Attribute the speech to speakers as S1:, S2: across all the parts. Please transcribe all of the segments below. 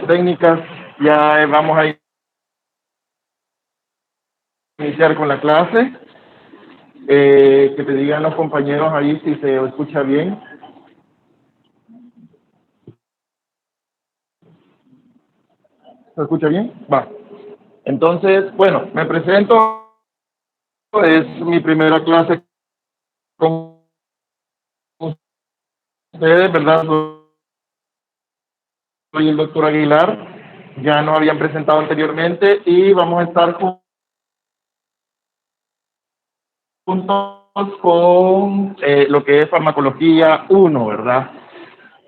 S1: técnicas, ya vamos a iniciar con la clase. Que te digan los compañeros ahí si se escucha bien. ¿Se escucha bien? Va. Entonces, bueno, me presento. Es mi primera clase con ustedes, ¿verdad? Soy el doctor Aguilar. Ya nos habían presentado anteriormente y vamos a estar juntos con lo que es farmacología 1, ¿verdad?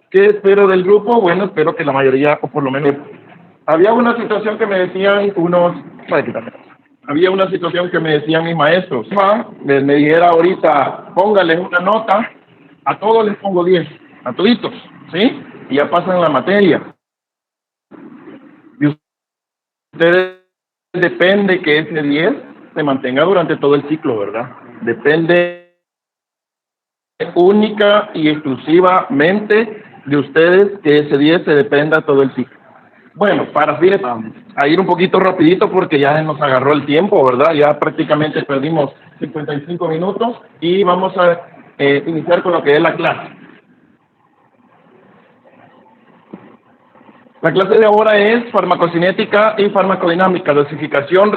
S1: ¿Qué espero del grupo? Bueno, espero que la mayoría, o por lo menos, había una situación que me decían había una situación que me decían mis maestros, me dijera ahorita, póngales una nota, a todos les pongo 10, a toditos, ¿sí? Y ya pasan la materia. Y ustedes depende que ese 10 se mantenga durante todo el ciclo, ¿verdad? Depende única y exclusivamente de ustedes que ese 10 se dependa todo el ciclo. Bueno, para fines, a ir un poquito rapidito porque ya nos agarró el tiempo, ¿verdad? Ya prácticamente perdimos 55 minutos y vamos a iniciar con lo que es la clase. La clase de ahora es farmacocinética y farmacodinámica, dosificación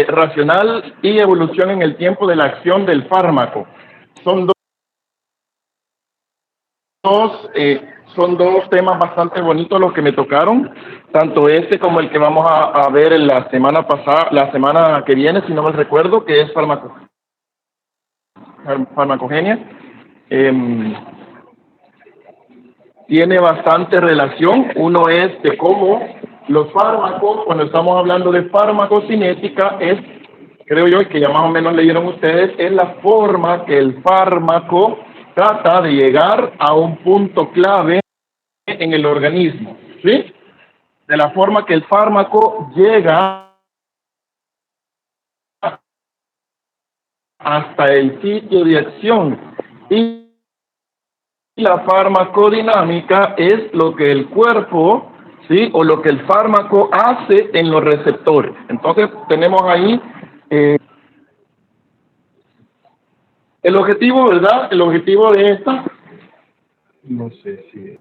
S1: racional y evolución en el tiempo de la acción del fármaco. Son dos temas bastante bonitos los que me tocaron, tanto este como el que vamos a ver en la semana pasada, la semana que viene, si no me recuerdo, que es farmacogenia. Tiene bastante relación. Uno es de cómo los fármacos, cuando estamos hablando de farmacocinética, es, creo yo, que ya más o menos leyeron ustedes, es la forma que el fármaco trata de llegar a un punto clave en el organismo, ¿sí? De la forma que el fármaco llega hasta el sitio de acción. Y la farmacodinámica es lo que el cuerpo, ¿sí? O lo que el fármaco hace en los receptores. Entonces tenemos ahí el objetivo, ¿verdad? El objetivo de esta, no sé si...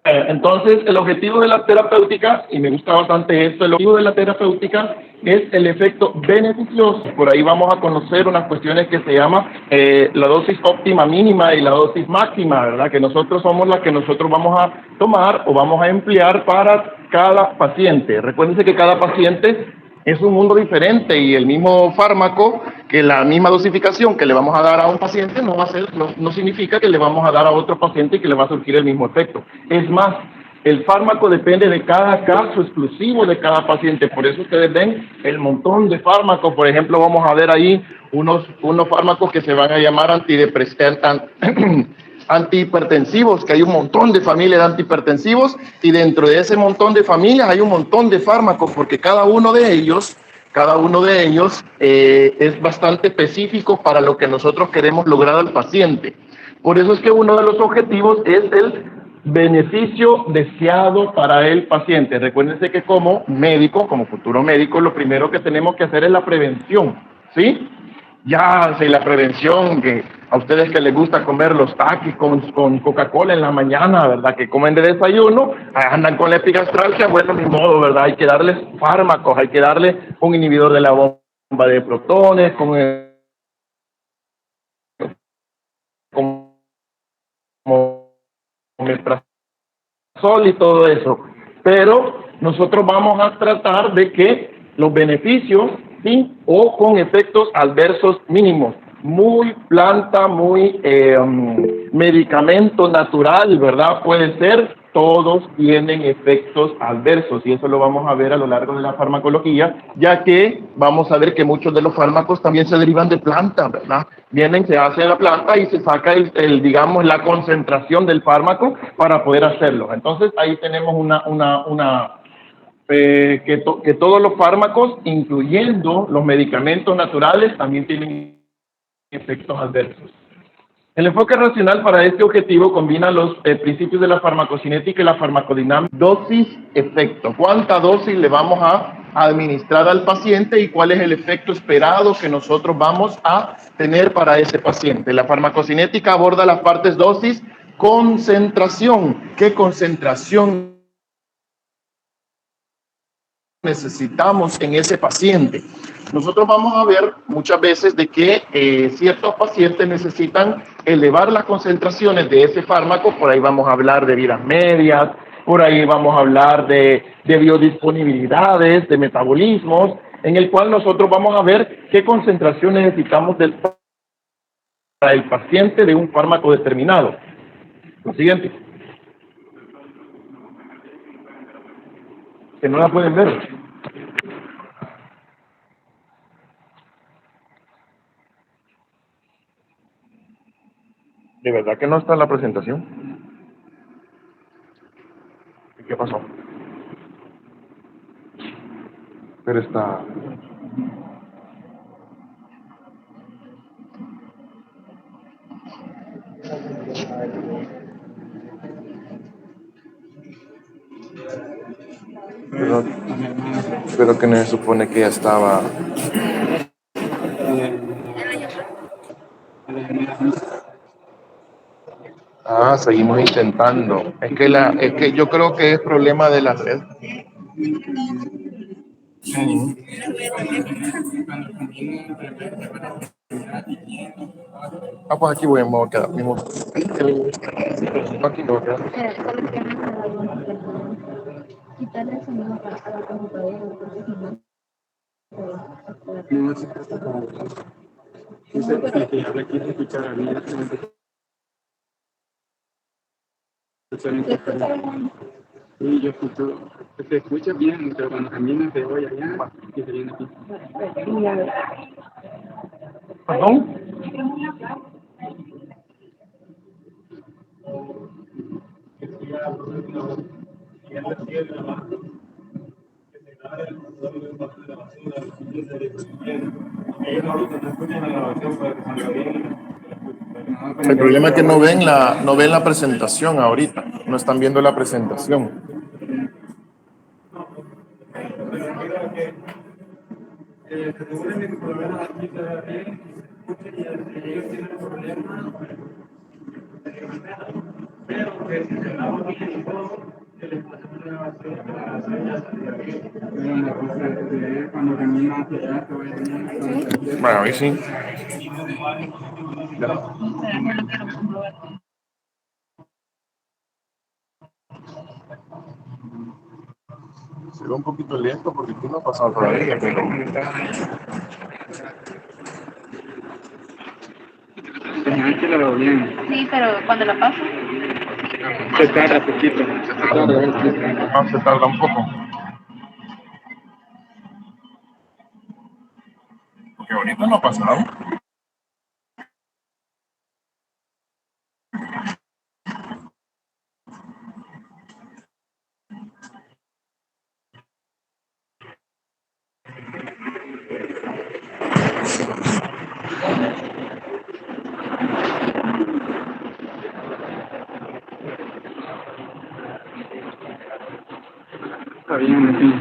S1: Entonces, el objetivo de la terapéutica, y me gusta bastante esto, el objetivo de la terapéutica es el efecto beneficioso. Por ahí vamos a conocer unas cuestiones que se llama la dosis óptima mínima y la dosis máxima, ¿verdad? Que nosotros somos las que nosotros vamos a tomar o vamos a emplear para cada paciente. Recuérdense que cada paciente es un mundo diferente y el mismo fármaco, que la misma dosificación que le vamos a dar a un paciente no va a ser, no significa que le vamos a dar a otro paciente y que le va a surgir el mismo efecto. Es más, el fármaco depende de cada caso exclusivo de cada paciente. Por eso ustedes ven el montón de fármacos. Por ejemplo, vamos a ver ahí unos fármacos que se van a llamar antihipertensivos, que hay un montón de familias de antihipertensivos y dentro de ese montón de familias hay un montón de fármacos porque cada uno de ellos es bastante específico para lo que nosotros queremos lograr al paciente. Por eso es que uno de los objetivos es el beneficio deseado para el paciente. Recuérdense que como médico, como futuro médico, lo primero que tenemos que hacer es la prevención, ¿sí? Ya sé, la prevención, que a ustedes que les gusta comer los taquis con Coca-Cola en la mañana, ¿verdad? Que comen de desayuno, andan con la epigastralgia, bueno, ni modo, ¿verdad? Hay que darles fármacos, hay que darle un inhibidor de la bomba de protones, con omeprazol y todo eso. Pero nosotros vamos a tratar de que los beneficios, ¿sí? O con efectos adversos mínimos. Muy planta, muy medicamento natural, ¿verdad? Puede ser, todos tienen efectos adversos y eso lo vamos a ver a lo largo de la farmacología, ya que vamos a ver que muchos de los fármacos también se derivan de plantas, ¿verdad? Vienen, se hace en la planta y se saca digamos, la concentración del fármaco para poder hacerlo. Entonces ahí tenemos que todos los fármacos, incluyendo los medicamentos naturales, también tienen efectos adversos. El enfoque racional para este objetivo combina los principios de la farmacocinética y la farmacodinámica. Dosis-efecto. ¿Cuánta dosis le vamos a administrar al paciente y cuál es el efecto esperado que nosotros vamos a tener para ese paciente? La farmacocinética aborda las partes dosis, concentración. ¿Qué concentración necesitamos en ese paciente? Nosotros vamos a ver muchas veces de que ciertos pacientes necesitan elevar las concentraciones de ese fármaco. Por ahí vamos a hablar de vidas medias, por ahí vamos a hablar de biodisponibilidades, de metabolismos, en el cual nosotros vamos a ver qué concentración necesitamos para el paciente de un fármaco determinado. Lo siguiente, que no la pueden ver. ¿De verdad que no está en la presentación? ¿Qué pasó? Pero está... Pero, pero que no se supone que ya estaba... Ah, seguimos intentando. Es que yo creo que es problema de la red. Ujú. Ah, pues aquí voy, me voy a quedar. Mismo. Aquí me voy a quedar. Quitarle el sonido a la computadora, porque si no, no, que habla aquí se escucha la vida. Sí, yo escucho, se escucha bien, pero cuando caminas de hoy allá, y se viene aquí. ¿Perdón? El problema es que no ven la presentación ahorita, no están viendo la presentación. Bueno, ahí sí. Se ve un poquito lento porque tú no has pasado todavía, pero... Que lo veo bien. Sí, pero cuando lo paso... Se tarda poquito. Se tarda un poco. Porque ahorita no ha pasado. Está bien, así.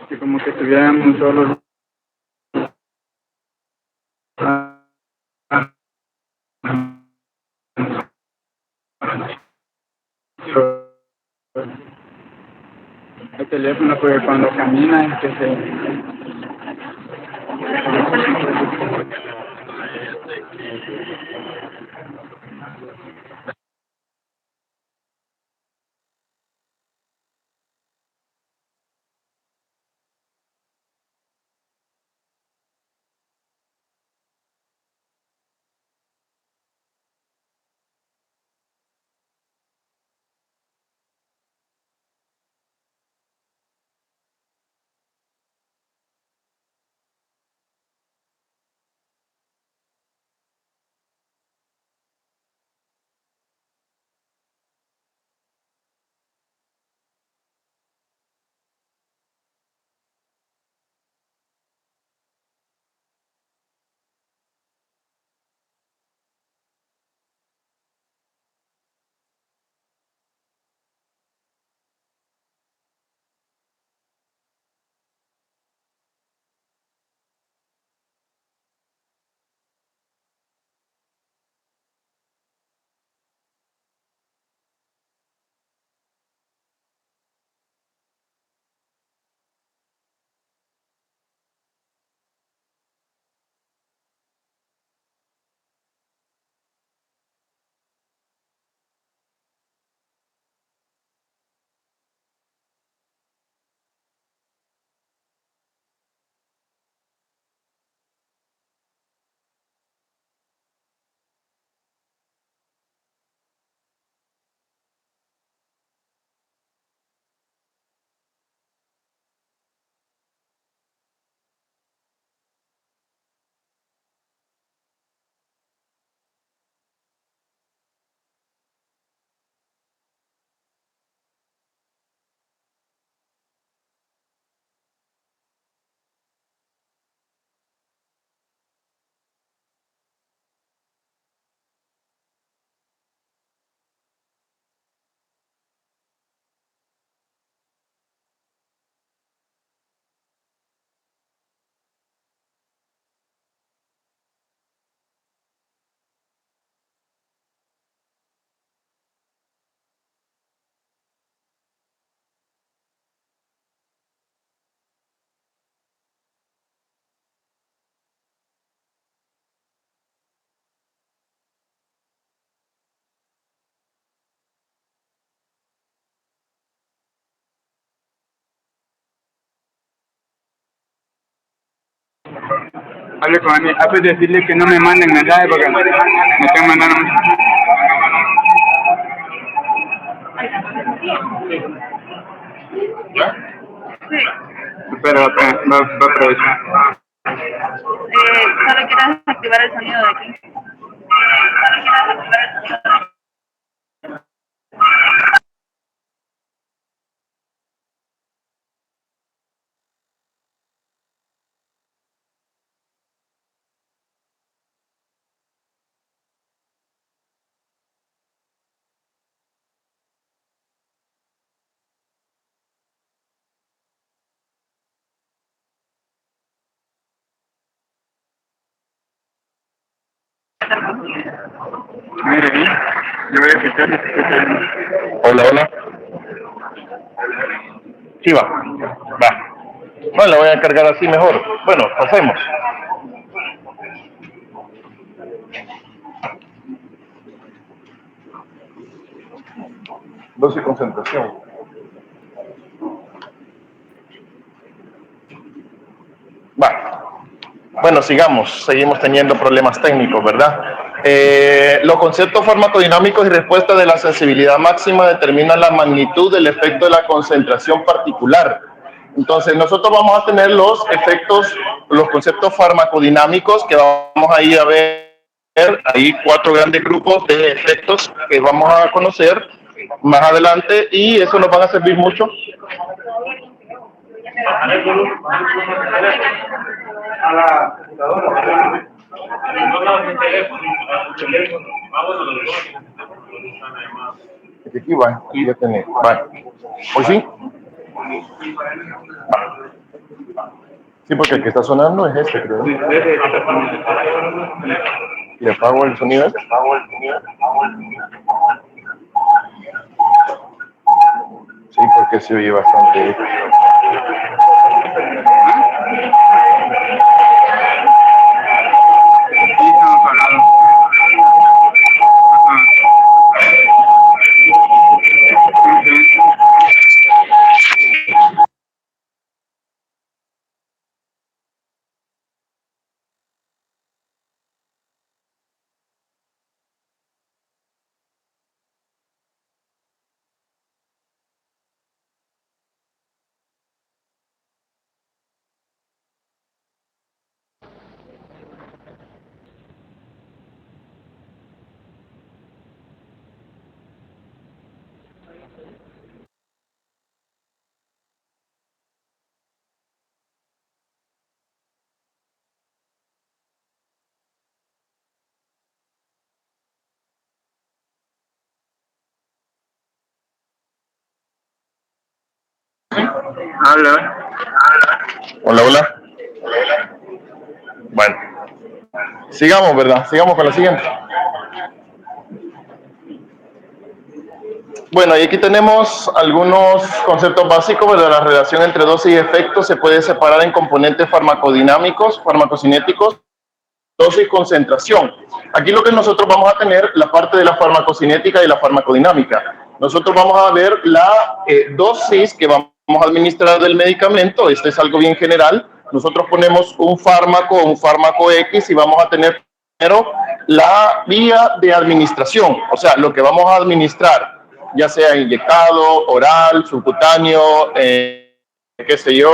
S1: Que como que estuviéramos solos. El teléfono, porque cuando camina, es que se...
S2: Hable con Ani. Ah, pues decirle que no me manden mensaje porque me están mandando.
S1: ¿Ya?
S3: Sí.
S2: Pero va a aprovechar.
S3: Solo quiero desactivar el sonido de aquí.
S2: Mire, yo voy a escuchar.
S1: Hola, hola. Sí, va. Va. Bueno, la voy a cargar así mejor. Bueno, pasemos. Dosis y concentración. Va. Bueno, seguimos teniendo problemas técnicos, ¿verdad? Los conceptos farmacodinámicos y respuesta de la sensibilidad máxima determinan la magnitud del efecto de la concentración particular. Entonces, nosotros vamos a tener los conceptos farmacodinámicos que vamos a ir a ver. Hay 4 grandes grupos de efectos que vamos a conocer más adelante y eso nos va a servir mucho.
S2: A la computadora.
S1: Aquí va, aquí ya tenés. Va. ¿Hoy sí? Sí, porque el que está sonando es este, creo. ¿Y apago el sonido? Sí, porque se oye bastante.
S2: Sí, estamos parados. Ajá. Habla.
S1: Hola, hola. Bueno, sigamos, ¿verdad? Sigamos con la siguiente. Bueno, y aquí tenemos algunos conceptos básicos, ¿verdad? La relación entre dosis y efecto se puede separar en componentes farmacodinámicos, farmacocinéticos, dosis y concentración. Aquí lo que nosotros vamos a tener, la parte de la farmacocinética y la farmacodinámica. Nosotros vamos a ver la dosis que vamos a administrar del medicamento. Esto es algo bien general. Nosotros ponemos un fármaco X y vamos a tener primero la vía de administración, o sea, lo que vamos a administrar, ya sea inyectado, oral, subcutáneo, qué sé yo,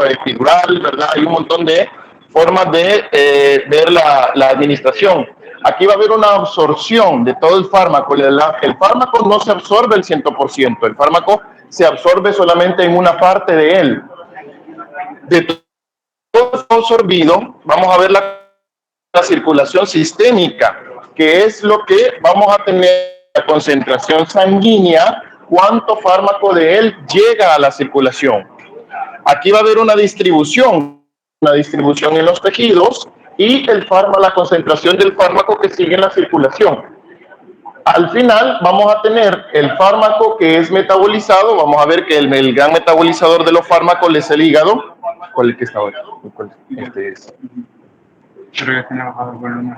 S1: epidural, ¿verdad? Hay un montón de formas de ver la administración. Aquí va a haber una absorción de todo el fármaco. El fármaco no se absorbe el 100%, el fármaco se absorbe solamente en una parte de él. De todo absorbido, vamos a ver la circulación sistémica, que es lo que vamos a tener la concentración sanguínea, cuánto fármaco de él llega a la circulación. Aquí va a haber una distribución en los tejidos y la concentración del fármaco que sigue en la circulación. Al final vamos a tener el fármaco que es metabolizado. Vamos a ver que el gran metabolizador de los fármacos es el hígado. ¿Cuál es el que está hoy? Este es.
S2: Creo que tiene bajado el volumen.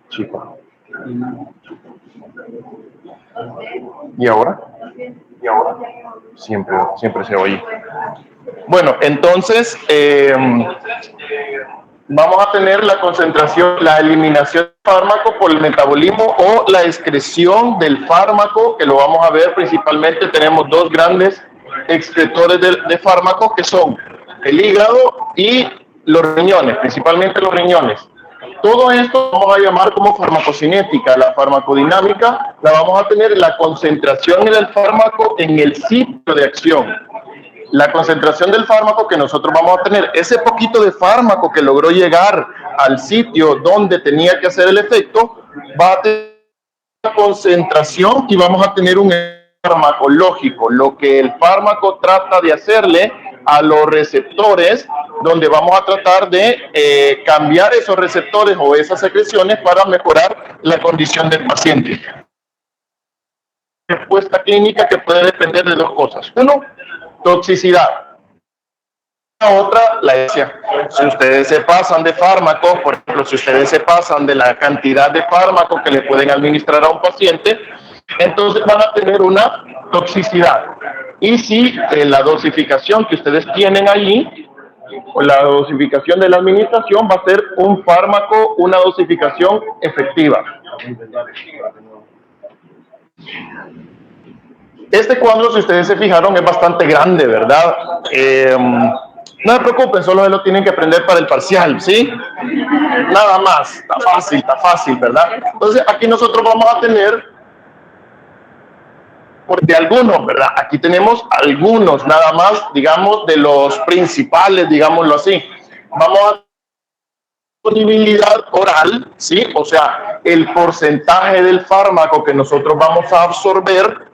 S1: Chico. ¿Y ahora? Siempre se oye. Bueno, entonces, vamos a tener la concentración, la eliminación del fármaco por el metabolismo o la excreción del fármaco, que lo vamos a ver principalmente. Tenemos dos grandes excretores de fármacos, que son el hígado y los riñones, principalmente los riñones. Todo esto vamos a llamar como farmacocinética. La farmacodinámica la vamos a tener la concentración del fármaco en el sitio de acción. La concentración del fármaco que nosotros vamos a tener, ese poquito de fármaco que logró llegar al sitio donde tenía que hacer el efecto, va a tener una concentración y vamos a tener un farmacológico, lo que el fármaco trata de hacerle a los receptores, donde vamos a tratar de cambiar esos receptores o esas secreciones para mejorar la condición del paciente. Respuesta clínica que puede depender de dos cosas. Uno, toxicidad. La otra, la eficacia. Si ustedes se pasan de fármacos, por ejemplo, si ustedes se pasan de la cantidad de fármacos que le pueden administrar a un paciente, entonces van a tener una toxicidad. Y si la dosificación que ustedes tienen allí, o la dosificación de la administración, va a ser un fármaco, una dosificación efectiva. Este cuadro, si ustedes se fijaron, es bastante grande, ¿verdad? No se preocupen, solo lo tienen que aprender para el parcial, ¿sí? Nada más, está fácil, ¿verdad? Entonces, aquí nosotros vamos a tener de algunos, ¿verdad? Aquí tenemos algunos, nada más, digamos, de los principales, digámoslo así. Vamos a disponibilidad oral, ¿sí? O sea, el porcentaje del fármaco que nosotros vamos a absorber.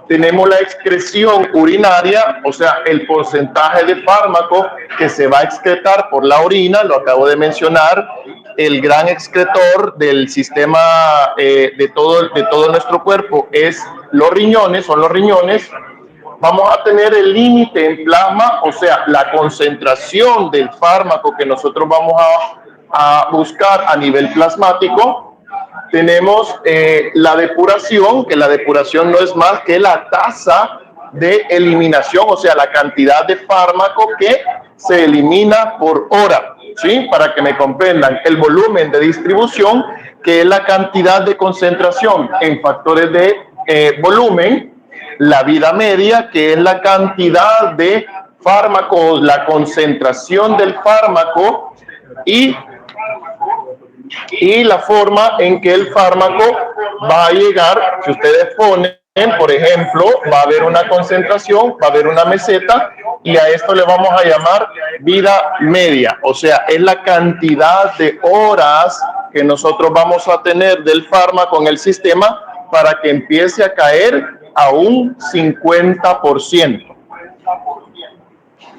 S1: Tenemos la excreción urinaria, o sea, el porcentaje de fármaco que se va a excretar por la orina, lo acabo de mencionar. El gran excretor del sistema de todo nuestro cuerpo es los riñones, son los riñones. Vamos a tener el límite en plasma, o sea, la concentración del fármaco que nosotros vamos a buscar a nivel plasmático. Tenemos la depuración, que la depuración no es más que la tasa de eliminación, o sea, la cantidad de fármaco que se elimina por hora, ¿sí? Para que me comprendan, el volumen de distribución, que es la cantidad de concentración en factores de volumen, la vida media, que es la cantidad de fármacos, la concentración del fármaco y la forma en que el fármaco va a llegar. Si ustedes ponen, por ejemplo, va a haber una concentración, va a haber una meseta, y a esto le vamos a llamar vida media, o sea, es la cantidad de horas que nosotros vamos a tener del fármaco en el sistema para que empiece a caer a un 50%.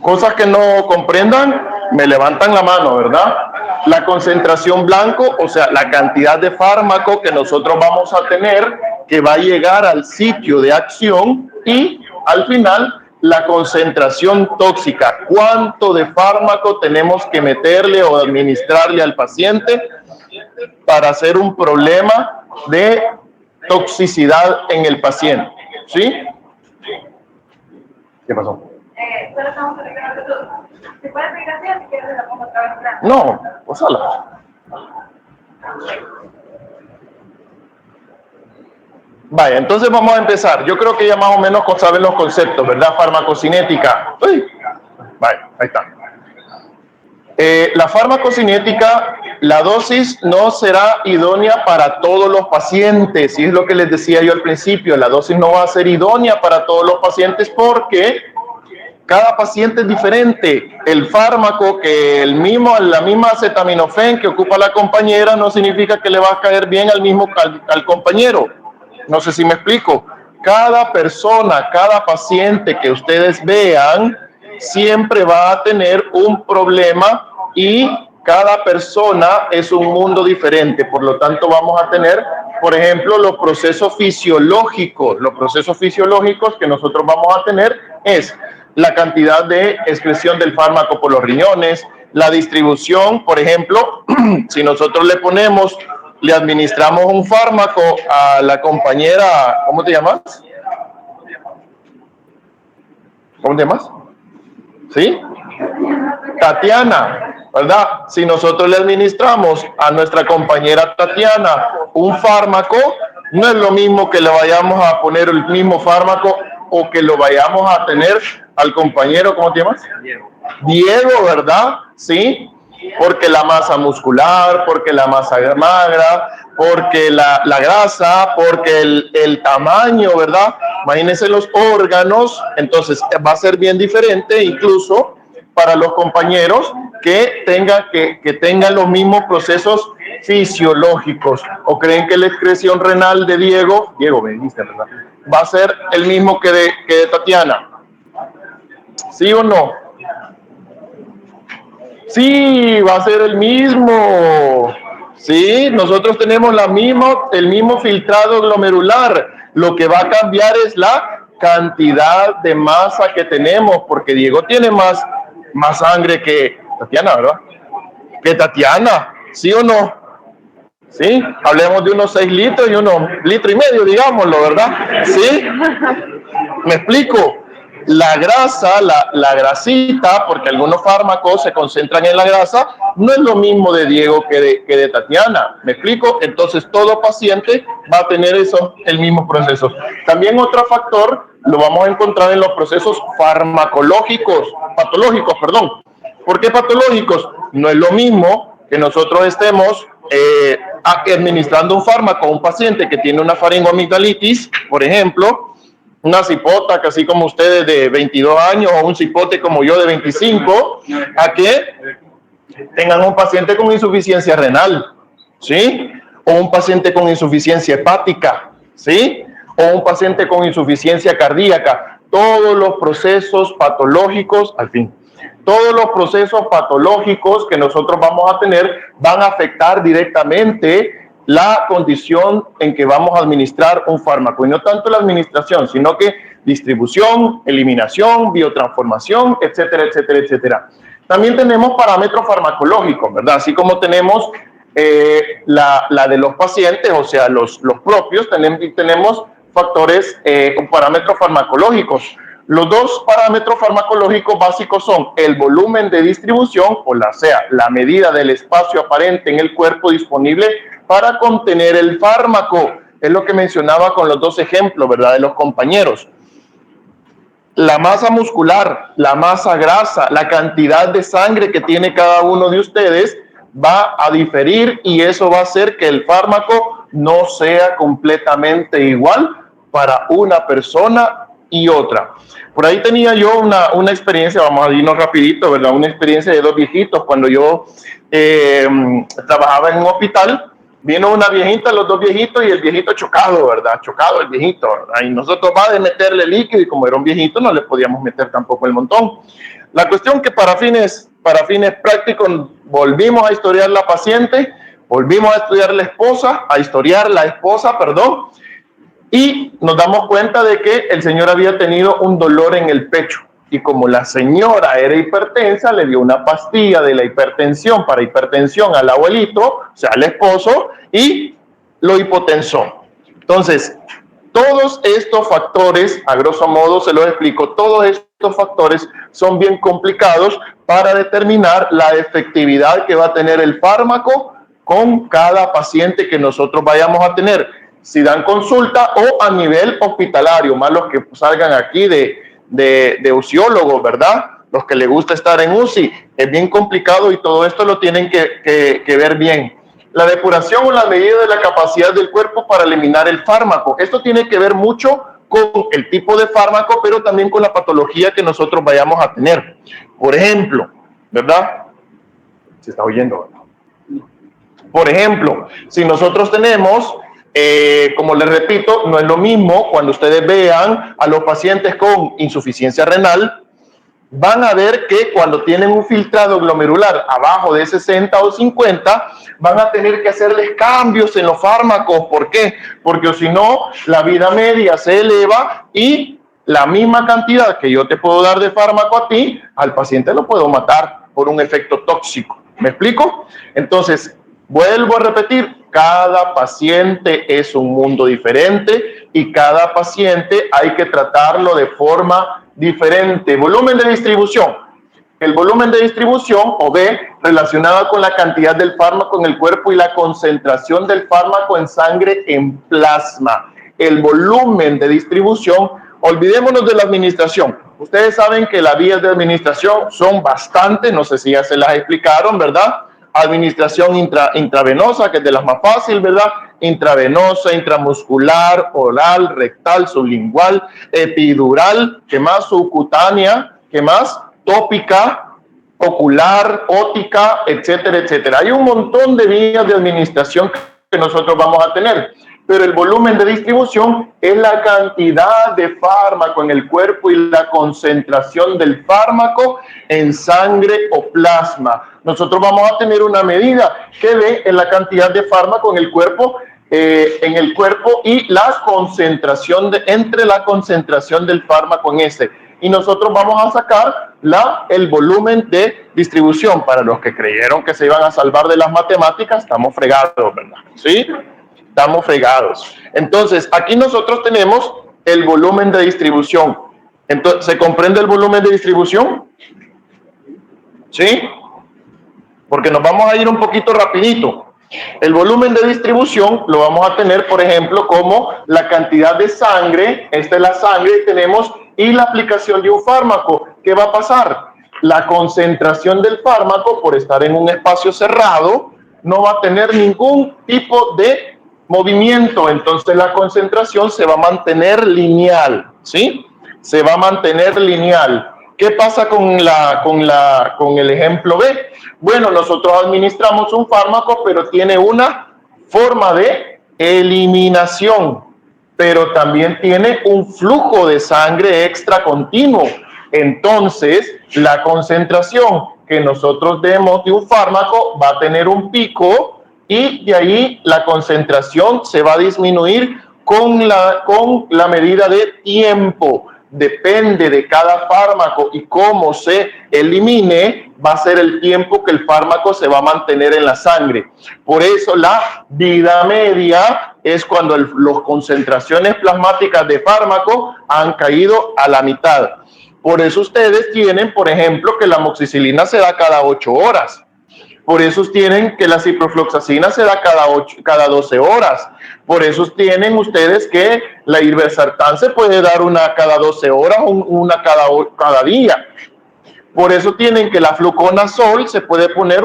S1: Cosas que no comprendan, me levantan la mano, ¿verdad? La concentración blanco, o sea, la cantidad de fármaco que nosotros vamos a tener que va a llegar al sitio de acción, y al final la concentración tóxica. ¿Cuánto de fármaco tenemos que meterle o administrarle al paciente para hacer un problema de toxicidad en el paciente? ¿Sí? ¿Qué pasó?
S3: Solo estamos conectando todo. ¿Se puede explicar si quieres la pongo otra vez atrás?
S1: No, pues hola. Vaya, entonces vamos a empezar. Yo creo que ya más o menos saben los conceptos, ¿verdad? Farmacocinética. Uy. Vaya, ahí está. La farmacocinética, la dosis no será idónea para todos los pacientes. Y es lo que les decía yo al principio. La dosis no va a ser idónea para todos los pacientes porque cada paciente es diferente. El fármaco la misma acetaminofén que ocupa la compañera no significa que le va a caer bien al compañero. No sé si me explico. Cada persona, cada paciente que ustedes vean, siempre va a tener un problema, y cada persona es un mundo diferente. Por lo tanto, vamos a tener, por ejemplo, los procesos fisiológicos. Los procesos fisiológicos que nosotros vamos a tener es la cantidad de excreción del fármaco por los riñones, la distribución. Por ejemplo, si nosotros le administramos un fármaco a la compañera, ¿cómo te llamas? ¿Cómo te llamas? ¿Sí? Tatiana, ¿verdad? Si nosotros le administramos a nuestra compañera Tatiana un fármaco, no es lo mismo que le vayamos a poner el mismo fármaco o que lo vayamos a tener al compañero, ¿cómo te llamas? Diego, ¿verdad? Sí, porque la masa muscular, porque la masa magra, porque la grasa, porque el tamaño, ¿verdad? Imagínense los órganos, entonces va a ser bien diferente incluso para los compañeros que tengan los mismos procesos fisiológicos. ¿O creen que la excreción renal de Diego, me dijiste, ¿verdad?, va a ser el mismo que de Tatiana? ¿Sí o no? Sí, va a ser el mismo. Sí, nosotros tenemos el mismo filtrado glomerular. Lo que va a cambiar es la cantidad de masa que tenemos, porque Diego tiene más sangre que Tatiana, ¿verdad? Que Tatiana, ¿sí o no? Sí, hablemos de unos 6 litros y unos 1,5 litros, digámoslo, ¿verdad? Sí, me explico. La grasa, la grasita, porque algunos fármacos se concentran en la grasa, no es lo mismo de Diego que de Tatiana. ¿Me explico? Entonces, todo paciente va a tener el mismo proceso. También otro factor lo vamos a encontrar en los procesos patológicos, perdón. ¿Por qué patológicos? No es lo mismo que nosotros estemos administrando un fármaco a un paciente que tiene una faringoamigdalitis, por ejemplo, una cipota, casi como ustedes de 22 años, o un cipote como yo de 25, a que tengan un paciente con insuficiencia renal, ¿sí? O un paciente con insuficiencia hepática, ¿sí? O un paciente con insuficiencia cardíaca. Todos los procesos patológicos, todos los procesos patológicos que nosotros vamos a tener van a afectar directamente la condición en que vamos a administrar un fármaco, y no tanto la administración, sino que distribución, eliminación, biotransformación, etcétera, etcétera, etcétera. También tenemos parámetros farmacológicos, ¿verdad? Así como tenemos la de los pacientes, o sea, los propios, tenemos factores, parámetros farmacológicos. Los dos parámetros farmacológicos básicos son el volumen de distribución, la medida del espacio aparente en el cuerpo disponible para contener el fármaco. Es lo que mencionaba con los dos ejemplos, ¿verdad?, de los compañeros. La masa muscular, la masa grasa, la cantidad de sangre que tiene cada uno de ustedes va a diferir, y eso va a hacer que el fármaco no sea completamente igual para una persona y otra. Por ahí tenía yo una experiencia, vamos a irnos rapidito, ¿verdad? Una experiencia de 2 viejitos. Cuando yo trabajaba en un hospital, vino una viejita, los 2 viejitos, y el viejito chocado, ¿verdad? Chocado el viejito, ¿verdad? Y nosotros va de meterle líquido, y como era un viejito no le podíamos meter tampoco el montón. La cuestión que para fines prácticos volvimos a historiar la paciente, volvimos a estudiar a historiar la esposa, y nos damos cuenta de que el señor había tenido un dolor en el pecho, y como la señora era hipertensa, le dio una pastilla de la hipertensión para hipertensión al abuelito, o sea, al esposo, y lo hipotensó. Entonces, todos estos factores, a grosso modo se los explico, todos estos factores son bien complicados para determinar la efectividad que va a tener el fármaco con cada paciente que nosotros vayamos a tener, si dan consulta o a nivel hospitalario, más los que salgan aquí de usiólogos, ¿verdad? Los que les gusta estar en UCI. Es bien complicado, y todo esto lo tienen que ver bien. La depuración o la medida de la capacidad del cuerpo para eliminar el fármaco. Esto tiene que ver mucho con el tipo de fármaco, pero también con la patología que nosotros vayamos a tener. Por ejemplo, ¿verdad? Se está oyendo, ¿verdad? Por ejemplo, si nosotros tenemos, como les repito, no es lo mismo cuando ustedes vean a los pacientes con insuficiencia renal, van a ver que cuando tienen un filtrado glomerular abajo de 60 o 50, van a tener que hacerles cambios en los fármacos. ¿Por qué? Porque si no, la vida media se eleva, y la misma cantidad que yo te puedo dar de fármaco a ti, al paciente lo puedo matar por un efecto tóxico. ¿Me explico? Entonces, vuelvo a repetir, cada paciente es un mundo diferente, y cada paciente hay que tratarlo de forma diferente. Volumen de distribución. El volumen de distribución, o B, relacionado con la cantidad del fármaco en el cuerpo y la concentración del fármaco en sangre en plasma. El volumen de distribución, olvidémonos de la administración. Ustedes saben que las vías de administración son bastantes, no sé si ya se las explicaron, ¿verdad? Administración intravenosa, que es de las más fáciles, ¿verdad? Intravenosa, intramuscular, oral, rectal, sublingual, epidural, ¿qué más? Subcutánea, ¿qué más? Tópica, ocular, ótica, etcétera, etcétera. Hay un montón de vías de administración que nosotros vamos a tener, pero el volumen de distribución es la cantidad de fármaco en el cuerpo y la concentración del fármaco en sangre o plasma. Nosotros vamos a tener una medida que ve en la cantidad de fármaco en el cuerpo y la concentración entre la concentración del fármaco en ese. Y nosotros vamos a sacar el volumen de distribución. Para los que creyeron que se iban a salvar de las matemáticas, estamos fregados, ¿verdad? ¿Sí? Estamos fregados. Entonces, aquí nosotros tenemos el volumen de distribución. Entonces, ¿se comprende el volumen de distribución? ¿Sí? Porque nos vamos a ir un poquito rapidito. El volumen de distribución lo vamos a tener, por ejemplo, como la cantidad de sangre. Esta es la sangre que tenemos y la aplicación de un fármaco. ¿Qué va a pasar? La concentración del fármaco, por estar en un espacio cerrado, no va a tener ningún tipo de movimiento. Entonces la concentración se va a mantener lineal, ¿sí? Se va a mantener lineal. ¿Qué pasa con el ejemplo B? Bueno, nosotros administramos un fármaco, pero tiene una forma de eliminación, pero también tiene un flujo de sangre extra continuo. Entonces, la concentración que nosotros demos de un fármaco va a tener un pico y de ahí la concentración se va a disminuir con la medida de tiempo. Depende de cada fármaco y cómo se elimine, va a ser el tiempo que el fármaco se va a mantener en la sangre. Por eso la vida media es cuando las concentraciones plasmáticas de fármaco han caído a la mitad. Por eso ustedes tienen, por ejemplo, que la amoxicilina se da cada 8 horas. Por eso tienen que la ciprofloxacina se da cada 12 horas. Por eso tienen ustedes que la irbesartán se puede dar una cada 12 horas, una cada día. Por eso tienen que la fluconazol se puede poner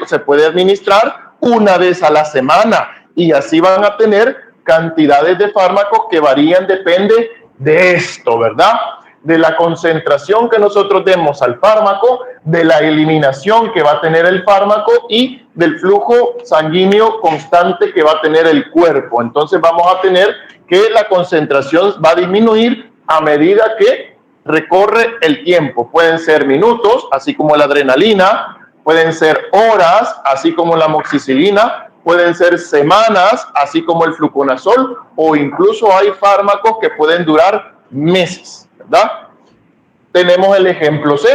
S1: se puede administrar una vez a la semana. Y así van a tener cantidades de fármacos que varían, depende de esto, ¿verdad? De la concentración que nosotros demos al fármaco, de la eliminación que va a tener el fármaco y del flujo sanguíneo constante que va a tener el cuerpo. Entonces vamos a tener que la concentración va a disminuir a medida que recorre el tiempo. Pueden ser minutos, así como la adrenalina, pueden ser horas, así como la amoxicilina, pueden ser semanas, así como el fluconazol, o incluso hay fármacos que pueden durar meses, ¿verdad? Tenemos el ejemplo C.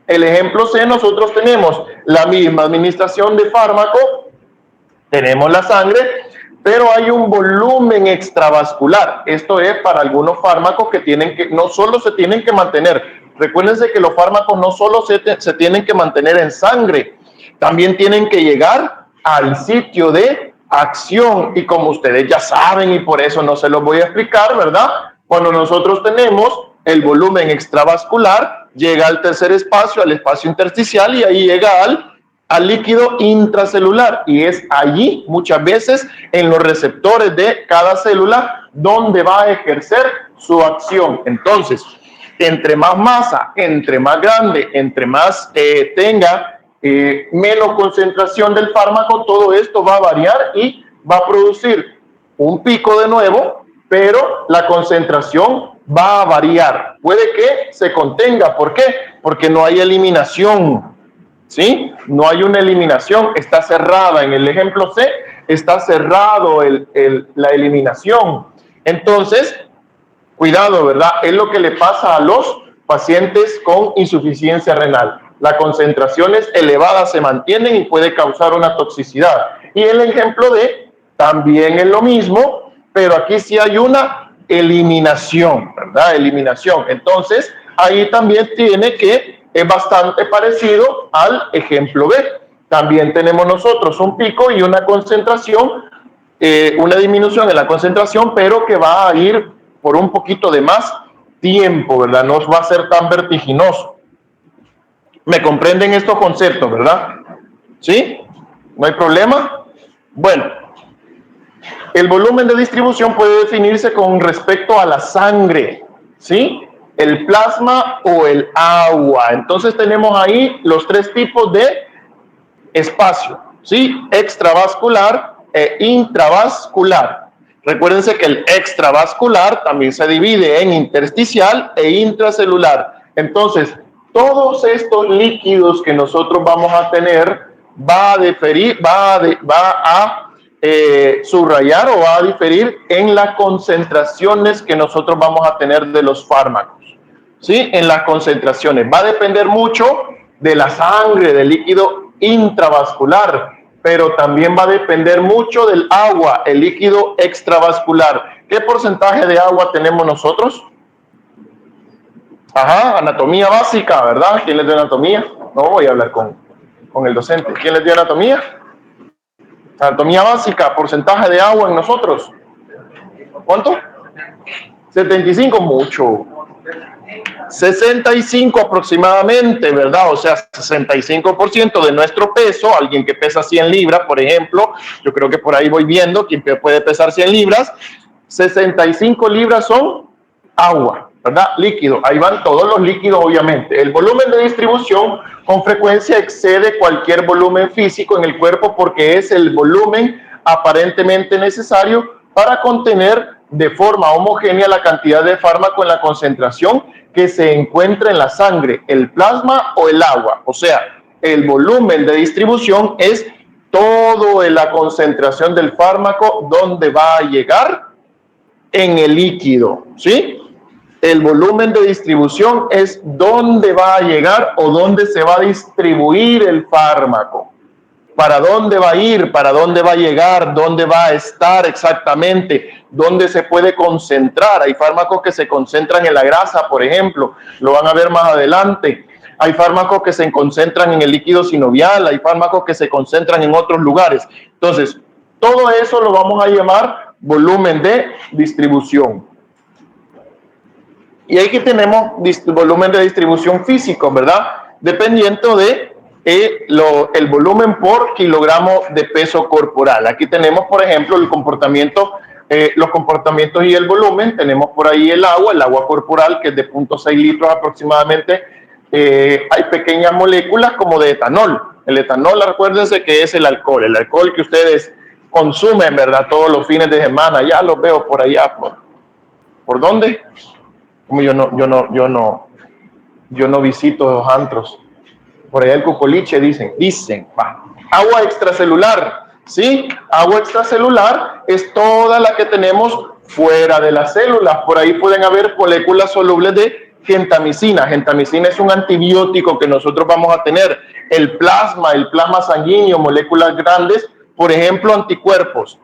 S1: El ejemplo C, nosotros tenemos la misma administración de fármaco, tenemos la sangre, pero hay un volumen extravascular. Esto es para algunos fármacos que no solo se tienen que mantener. Recuérdense que los fármacos no solo se tienen que mantener en sangre, también tienen que llegar al sitio de acción. Y como ustedes ya saben, y por eso no se los voy a explicar, ¿verdad? Cuando nosotros tenemos el volumen extravascular, llega al tercer espacio, al espacio intersticial, y ahí llega al líquido intracelular. Y es allí, muchas veces, en los receptores de cada célula, donde va a ejercer su acción. Entonces, entre más masa, entre más grande, entre más tenga menos concentración del fármaco, todo esto va a variar y va a producir un pico de nuevo, pero la concentración va a variar. Puede que se contenga. ¿Por qué? Porque no hay eliminación, ¿sí? No hay una eliminación, está cerrada. En el ejemplo C está cerrado la eliminación. Entonces, cuidado, ¿verdad? Es lo que le pasa a los pacientes con insuficiencia renal. Las concentraciones elevadas se mantienen y puede causar una toxicidad. Y el ejemplo D también es lo mismo, pero aquí sí hay una eliminación, ¿verdad? Eliminación. Entonces, ahí también tiene que es bastante parecido al ejemplo B. También tenemos nosotros un pico y una concentración, una disminución en la concentración, pero que va a ir por un poquito de más tiempo, ¿verdad? No va a ser tan vertiginoso. ¿Me comprenden estos conceptos, verdad? ¿Sí? ¿No hay problema? Bueno, el volumen de distribución puede definirse con respecto a la sangre, ¿sí? El plasma o el agua. Entonces tenemos ahí los tres tipos de espacio, ¿sí? Extravascular e intravascular. Recuérdense que el extravascular también se divide en intersticial e intracelular. Entonces, todos estos líquidos que nosotros vamos a tener va a subrayar o va a diferir en las concentraciones que nosotros vamos a tener de los fármacos, ¿sí? En las concentraciones. Va a depender mucho de la sangre, del líquido intravascular, pero también va a depender mucho del agua, el líquido extravascular. ¿Qué porcentaje de agua tenemos nosotros? Ajá, anatomía básica, ¿verdad? ¿Quién les dio anatomía? No voy a hablar con el docente. ¿Quién les dio anatomía? Anatomía básica, porcentaje de agua en nosotros. ¿Cuánto? 75, mucho. 65 aproximadamente, ¿verdad? O sea, 65% de nuestro peso, alguien que pesa 100 libras, por ejemplo, yo creo que por ahí voy viendo, quien puede pesar 100 libras, 65 libras son agua, ¿verdad? Líquido, ahí van todos los líquidos, obviamente. El volumen de distribución con frecuencia excede cualquier volumen físico en el cuerpo porque es el volumen aparentemente necesario para contener de forma homogénea la cantidad de fármaco en la concentración que se encuentra en la sangre, el plasma o el agua. O sea, el volumen de distribución es toda la concentración del fármaco donde va a llegar en el líquido, ¿sí? El volumen de distribución es dónde va a llegar o dónde se va a distribuir el fármaco. ¿Para dónde va a ir? ¿Para dónde va a llegar? ¿Dónde va a estar exactamente? ¿Dónde se puede concentrar? Hay fármacos que se concentran en la grasa, por ejemplo. Lo van a ver más adelante. Hay fármacos que se concentran en el líquido sinovial. Hay fármacos que se concentran en otros lugares. Entonces, todo eso lo vamos a llamar volumen de distribución. Y aquí tenemos volumen de distribución físico, ¿verdad? Dependiendo de el volumen por kilogramo de peso corporal. Aquí tenemos, por ejemplo, el comportamiento, los comportamientos y el volumen. Tenemos por ahí el agua corporal, que es de 0.6 litros aproximadamente. Hay pequeñas moléculas como de etanol. El etanol, recuérdense que es el alcohol que ustedes consumen, ¿verdad? Todos los fines de semana. Ya los veo por allá. ¿Por dónde? Como yo no visito los antros. Por allá el cocoliche dicen, va. Agua extracelular, ¿sí? Agua extracelular es toda la que tenemos fuera de las células. Por ahí pueden haber moléculas solubles de gentamicina. Gentamicina es un antibiótico que nosotros vamos a tener. El plasma sanguíneo, moléculas grandes, por ejemplo, anticuerpos.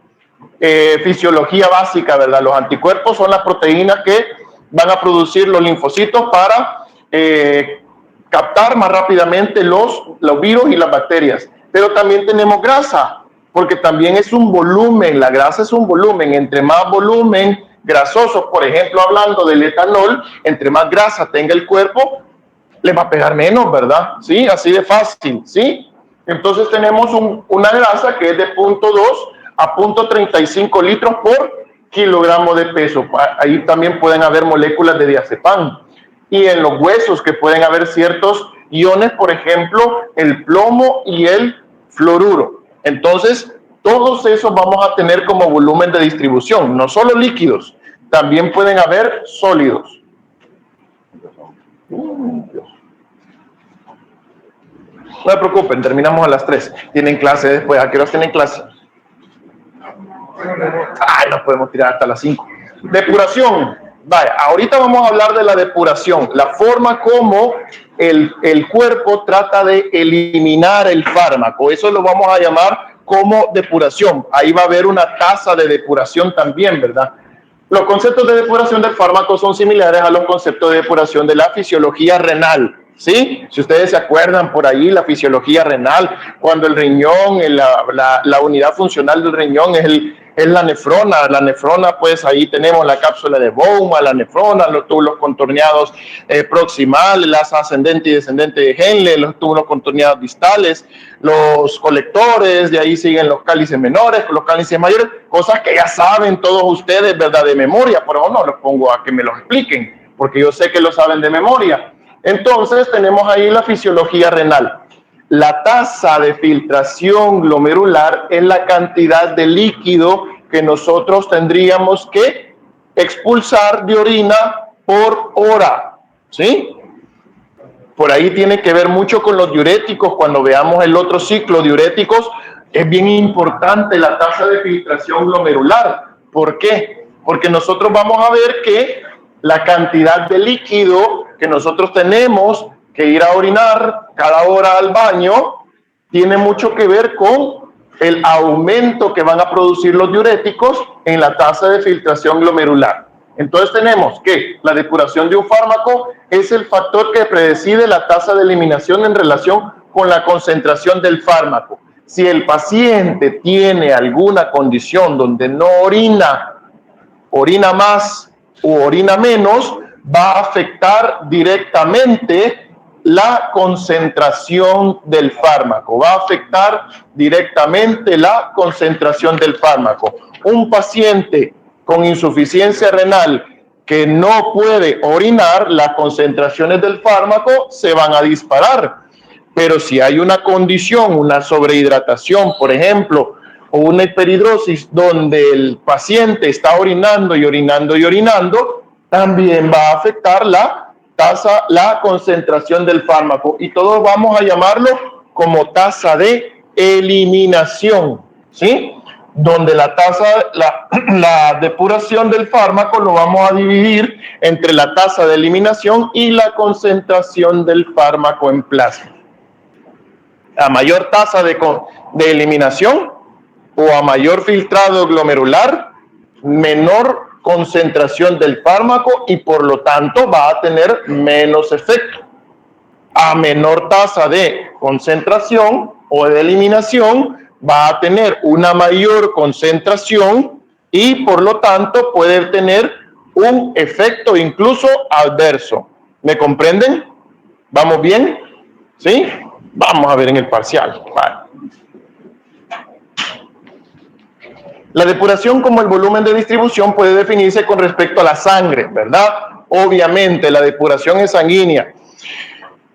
S1: Fisiología básica, ¿verdad? Los anticuerpos son las proteínas que van a producir los linfocitos para captar más rápidamente los virus y las bacterias. Pero también tenemos grasa, porque también es un volumen, la grasa es un volumen. Entre más volumen grasoso, por ejemplo, hablando del etanol, entre más grasa tenga el cuerpo, le va a pegar menos, ¿verdad? Sí, así de fácil, ¿sí? Entonces tenemos una grasa que es de 0.2 a 0.35 litros por kilogramo de peso. Ahí también pueden haber moléculas de diazepam. Y en los huesos que pueden haber ciertos iones, por ejemplo, el plomo y el fluoruro. Entonces, todos esos vamos a tener como volumen de distribución, no solo líquidos, también pueden haber sólidos. No se preocupen, terminamos a las 3. Tienen clase después. ¿A qué horas tienen clase? No podemos tirar hasta las 5. Depuración. Vaya, ahorita vamos a hablar de la depuración, la forma como el cuerpo trata de eliminar el fármaco. Eso lo vamos a llamar como depuración. Ahí va a haber una tasa de depuración también, ¿verdad? Los conceptos de depuración del fármaco son similares a los conceptos de depuración de la fisiología renal. ¿sí? Si ustedes se acuerdan por ahí, la fisiología renal, cuando el riñón, la unidad funcional del riñón es la nefrona. La nefrona, pues ahí tenemos la cápsula de Bowman, la nefrona, los túbulos contorneados proximales, las ascendente y descendente de Henle, los túbulos contorneados distales, los colectores, de ahí siguen los cálices menores, los cálices mayores, cosas que ya saben todos ustedes, ¿verdad? De memoria, pero no los pongo a que me los expliquen, porque yo sé que lo saben de memoria. Entonces tenemos ahí la fisiología renal. La tasa de filtración glomerular es la cantidad de líquido que nosotros tendríamos que expulsar de orina por hora, ¿sí? Por ahí tiene que ver mucho con los diuréticos. Cuando veamos el otro ciclo diuréticos, es bien importante la tasa de filtración glomerular. ¿Por qué? Porque nosotros vamos a ver que la cantidad de líquido que nosotros tenemos que ir a orinar cada hora al baño tiene mucho que ver con el aumento que van a producir los diuréticos en la tasa de filtración glomerular. Entonces tenemos que la depuración de un fármaco es el factor que predecide la tasa de eliminación en relación con la concentración del fármaco. Si el paciente tiene alguna condición donde no orina más u orina menos, va a afectar directamente la concentración del fármaco, va a afectar directamente la concentración del fármaco. Un paciente con insuficiencia renal que no puede orinar, las concentraciones del fármaco se van a disparar. Pero si hay una condición, una sobrehidratación, por ejemplo, o una hiperhidrosis donde el paciente está orinando y orinando y orinando, también va a afectar la concentración del fármaco, y todos vamos a llamarlo como tasa de eliminación, ¿sí? Donde la depuración del fármaco lo vamos a dividir entre la tasa de eliminación y la concentración del fármaco en plasma. A mayor tasa de eliminación o a mayor filtrado glomerular, menor concentración del fármaco y por lo tanto va a tener menos efecto. A menor tasa de concentración o de eliminación, va a tener una mayor concentración y por lo tanto puede tener un efecto incluso adverso. ¿Me comprenden? ¿Vamos bien? ¿Sí? Vamos a ver en el parcial. Vale. La depuración como el volumen de distribución puede definirse con respecto a la sangre, ¿verdad? Obviamente la depuración es sanguínea.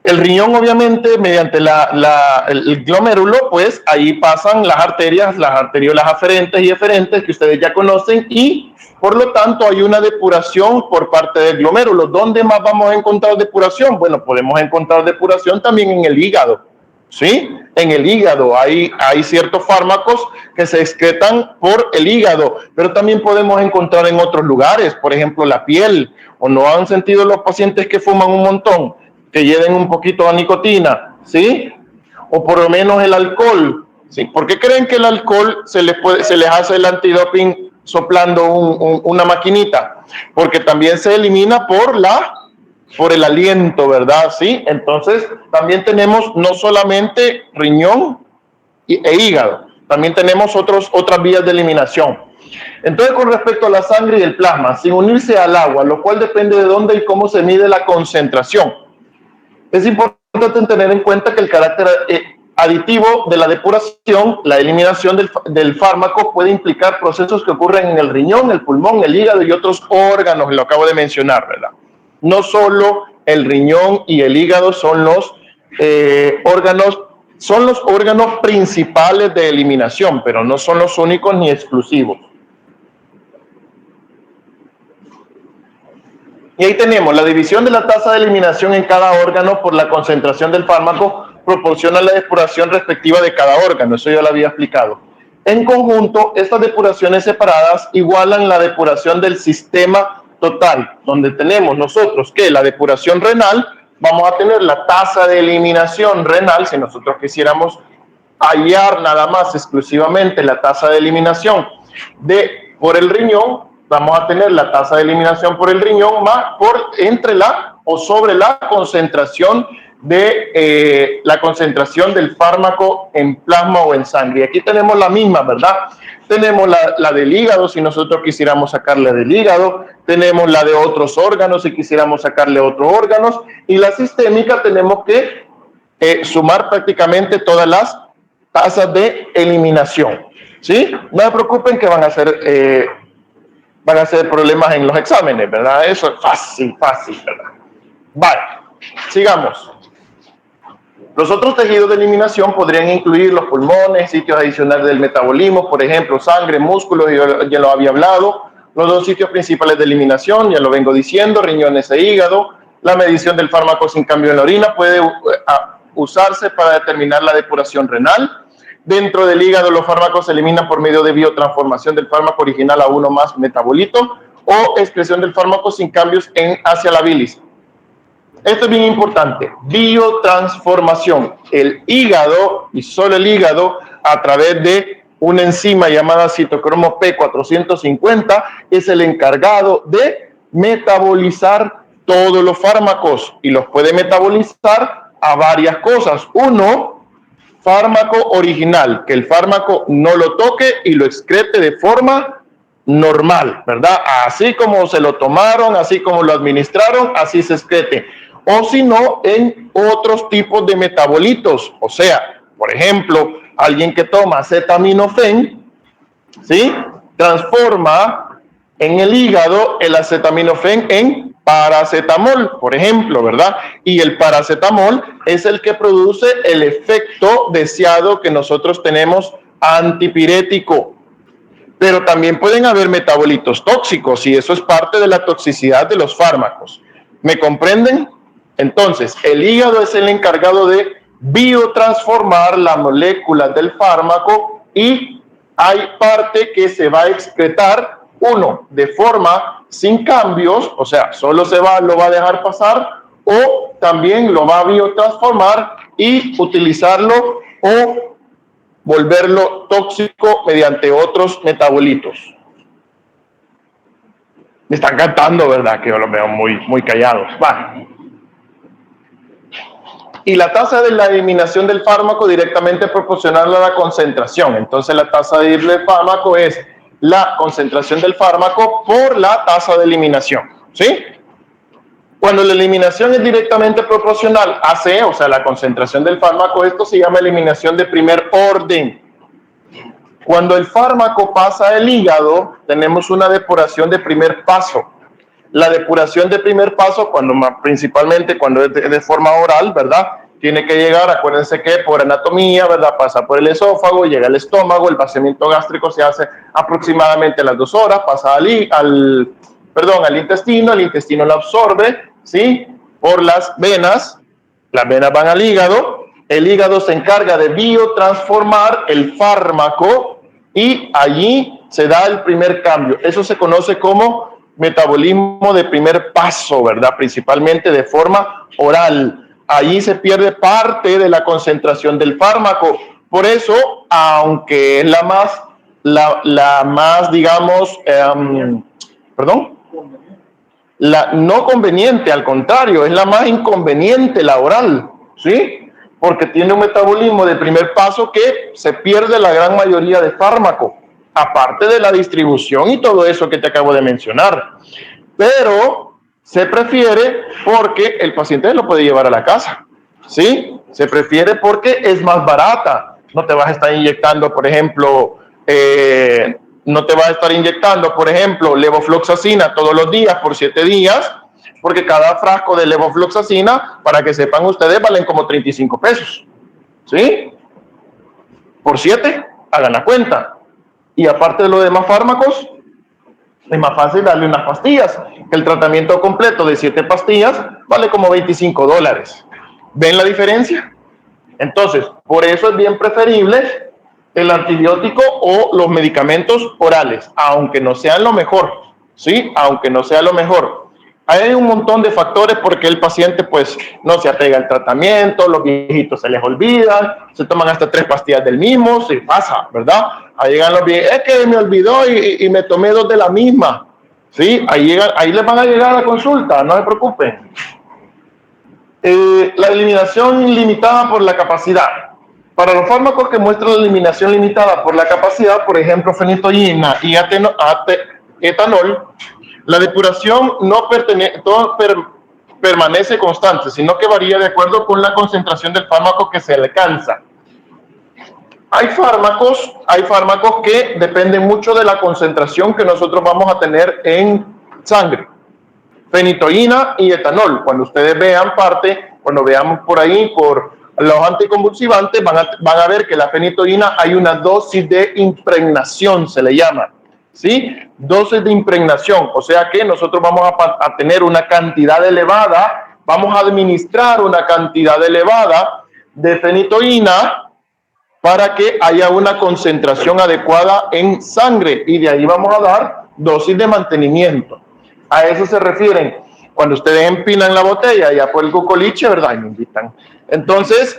S1: El riñón, obviamente, mediante el glomérulo, pues ahí pasan las arterias, las arteriolas aferentes y eferentes que ustedes ya conocen, y por lo tanto hay una depuración por parte del glomérulo. ¿Dónde más vamos a encontrar depuración? Bueno, podemos encontrar depuración también en el hígado, ¿sí? En el hígado hay ciertos fármacos que se excretan por el hígado, pero también podemos encontrar en otros lugares, por ejemplo, la piel. ¿O no han sentido los pacientes que fuman un montón, que lleven un poquito de nicotina, ¿sí? O por lo menos el alcohol, ¿sí? ¿Por qué creen que el alcohol se les hace el antidoping soplando una maquinita? Porque también se elimina por el aliento, ¿verdad? ¿Sí? Entonces, también tenemos no solamente riñón e hígado, también tenemos otras vías de eliminación. Entonces, con respecto a la sangre y el plasma, sin unirse al agua, lo cual depende de dónde y cómo se mide la concentración, es importante tener en cuenta que el carácter aditivo de la depuración, la eliminación del fármaco, puede implicar procesos que ocurren en el riñón, el pulmón, el hígado y otros órganos, lo acabo de mencionar, ¿verdad? No solo el riñón y el hígado son los órganos principales de eliminación, pero no son los únicos ni exclusivos. Y ahí tenemos la división de la tasa de eliminación en cada órgano por la concentración del fármaco, proporciona la depuración respectiva de cada órgano, eso ya lo había explicado. En conjunto, estas depuraciones separadas igualan la depuración del sistema total, donde tenemos nosotros que la depuración renal, vamos a tener la tasa de eliminación renal, si nosotros quisiéramos hallar nada más exclusivamente la tasa de eliminación por el riñón, vamos a tener la tasa de eliminación por el riñón más entre la o sobre la concentración de la concentración del fármaco en plasma o en sangre. Y aquí tenemos la misma, ¿verdad? Tenemos la del hígado, si nosotros quisiéramos sacarle del hígado, tenemos la de otros órganos, si quisiéramos sacarle otros órganos, y la sistémica tenemos que sumar prácticamente todas las tasas de eliminación, ¿sí? No se preocupen que van a ser problemas en los exámenes, ¿verdad? Eso es fácil, ¿verdad? Vale, sigamos. Los otros tejidos de eliminación podrían incluir los pulmones, sitios adicionales del metabolismo, por ejemplo, sangre, músculos, ya lo había hablado. Los dos sitios principales de eliminación, ya lo vengo diciendo, riñones e hígado. La medición del fármaco sin cambio en la orina puede usarse para determinar la depuración renal. Dentro del hígado, los fármacos se eliminan por medio de biotransformación del fármaco original a uno más metabolito o excreción del fármaco sin cambios hacia la bilis. Esto es bien importante, biotransformación. El hígado, y solo el hígado, a través de una enzima llamada citocromo P450, es el encargado de metabolizar todos los fármacos y los puede metabolizar a varias cosas. Uno, fármaco original, que el fármaco no lo toque y lo excrete de forma normal, ¿verdad? Así como se lo tomaron, así como lo administraron, así se excrete. O si no, en otros tipos de metabolitos. O sea, por ejemplo, alguien que toma acetaminofén, ¿sí? Transforma en el hígado el acetaminofén en paracetamol, por ejemplo, ¿verdad? Y el paracetamol es el que produce el efecto deseado que nosotros tenemos antipirético. Pero también pueden haber metabolitos tóxicos y eso es parte de la toxicidad de los fármacos. ¿Me comprenden? Entonces, el hígado es el encargado de biotransformar las moléculas del fármaco y hay parte que se va a excretar, uno, de forma sin cambios, o sea, solo lo va a dejar pasar, o también lo va a biotransformar y utilizarlo o volverlo tóxico mediante otros metabolitos. Me están cantando, ¿verdad? Que yo los veo muy callados. Va. Y la tasa de la eliminación del fármaco directamente proporcional a la concentración. Entonces la tasa del fármaco es la concentración del fármaco por la tasa de eliminación, ¿sí? Cuando la eliminación es directamente proporcional a C, o sea, la concentración del fármaco, esto se llama eliminación de primer orden. Cuando el fármaco pasa al hígado, tenemos una depuración de primer paso. La depuración de primer paso, principalmente cuando es de forma oral, ¿verdad? Tiene que llegar, acuérdense que por anatomía, ¿verdad? Pasa por el esófago, llega al estómago, el vaciamiento gástrico se hace aproximadamente a las 2 horas, pasa al intestino, el intestino lo absorbe, ¿sí? Por las venas van al hígado, el hígado se encarga de biotransformar el fármaco y allí se da el primer cambio. Eso se conoce como metabolismo de primer paso, ¿verdad? Principalmente de forma oral. Allí se pierde parte de la concentración del fármaco. Por eso, aunque es la más, digamos, la no conveniente, al contrario, es la más inconveniente, la oral, ¿sí? Porque tiene un metabolismo de primer paso que se pierde la gran mayoría de fármaco, aparte de la distribución y todo eso que te acabo de mencionar. Pero se prefiere porque el paciente lo puede llevar a la casa, ¿sí? Se prefiere porque es más barata. No te vas a estar inyectando, por ejemplo, levofloxacina todos los días por 7 días, porque cada frasco de levofloxacina, para que sepan ustedes, valen como 35 pesos, ¿sí? Por 7, hagan la cuenta. Y aparte de los demás fármacos, es más fácil darle unas pastillas. El tratamiento completo de 7 pastillas vale como $25. ¿Ven la diferencia? Entonces, por eso es bien preferible el antibiótico o los medicamentos orales, aunque no sean lo mejor, ¿sí? Aunque no sea lo mejor. Hay un montón de factores porque el paciente pues no se apega al tratamiento, los viejitos se les olvidan, se toman hasta 3 pastillas del mismo, se pasa, ¿verdad? Ahí llegan los viejitos, es que me olvidó y me tomé 2 de la misma, ¿sí? Ahí les van a llegar a la consulta, no se preocupen. La eliminación limitada por la capacidad. Para los fármacos que muestran la eliminación limitada por la capacidad, por ejemplo, fenitoína y etanol, la depuración no permanece constante, sino que varía de acuerdo con la concentración del fármaco que se alcanza. Hay fármacos que dependen mucho de la concentración que nosotros vamos a tener en sangre. Fenitoína y etanol. Cuando ustedes cuando veamos por ahí por los anticonvulsivantes, van a ver que la fenitoína hay una dosis de impregnación, se le llama, ¿sí? Dosis de impregnación, o sea que nosotros vamos a tener una cantidad elevada, vamos a administrar una cantidad elevada de fenitoína para que haya una concentración adecuada en sangre y de ahí vamos a dar dosis de mantenimiento. A eso se refieren cuando ustedes empinan la botella ya por el cucoliche, ¿verdad? Y me invitan. Entonces,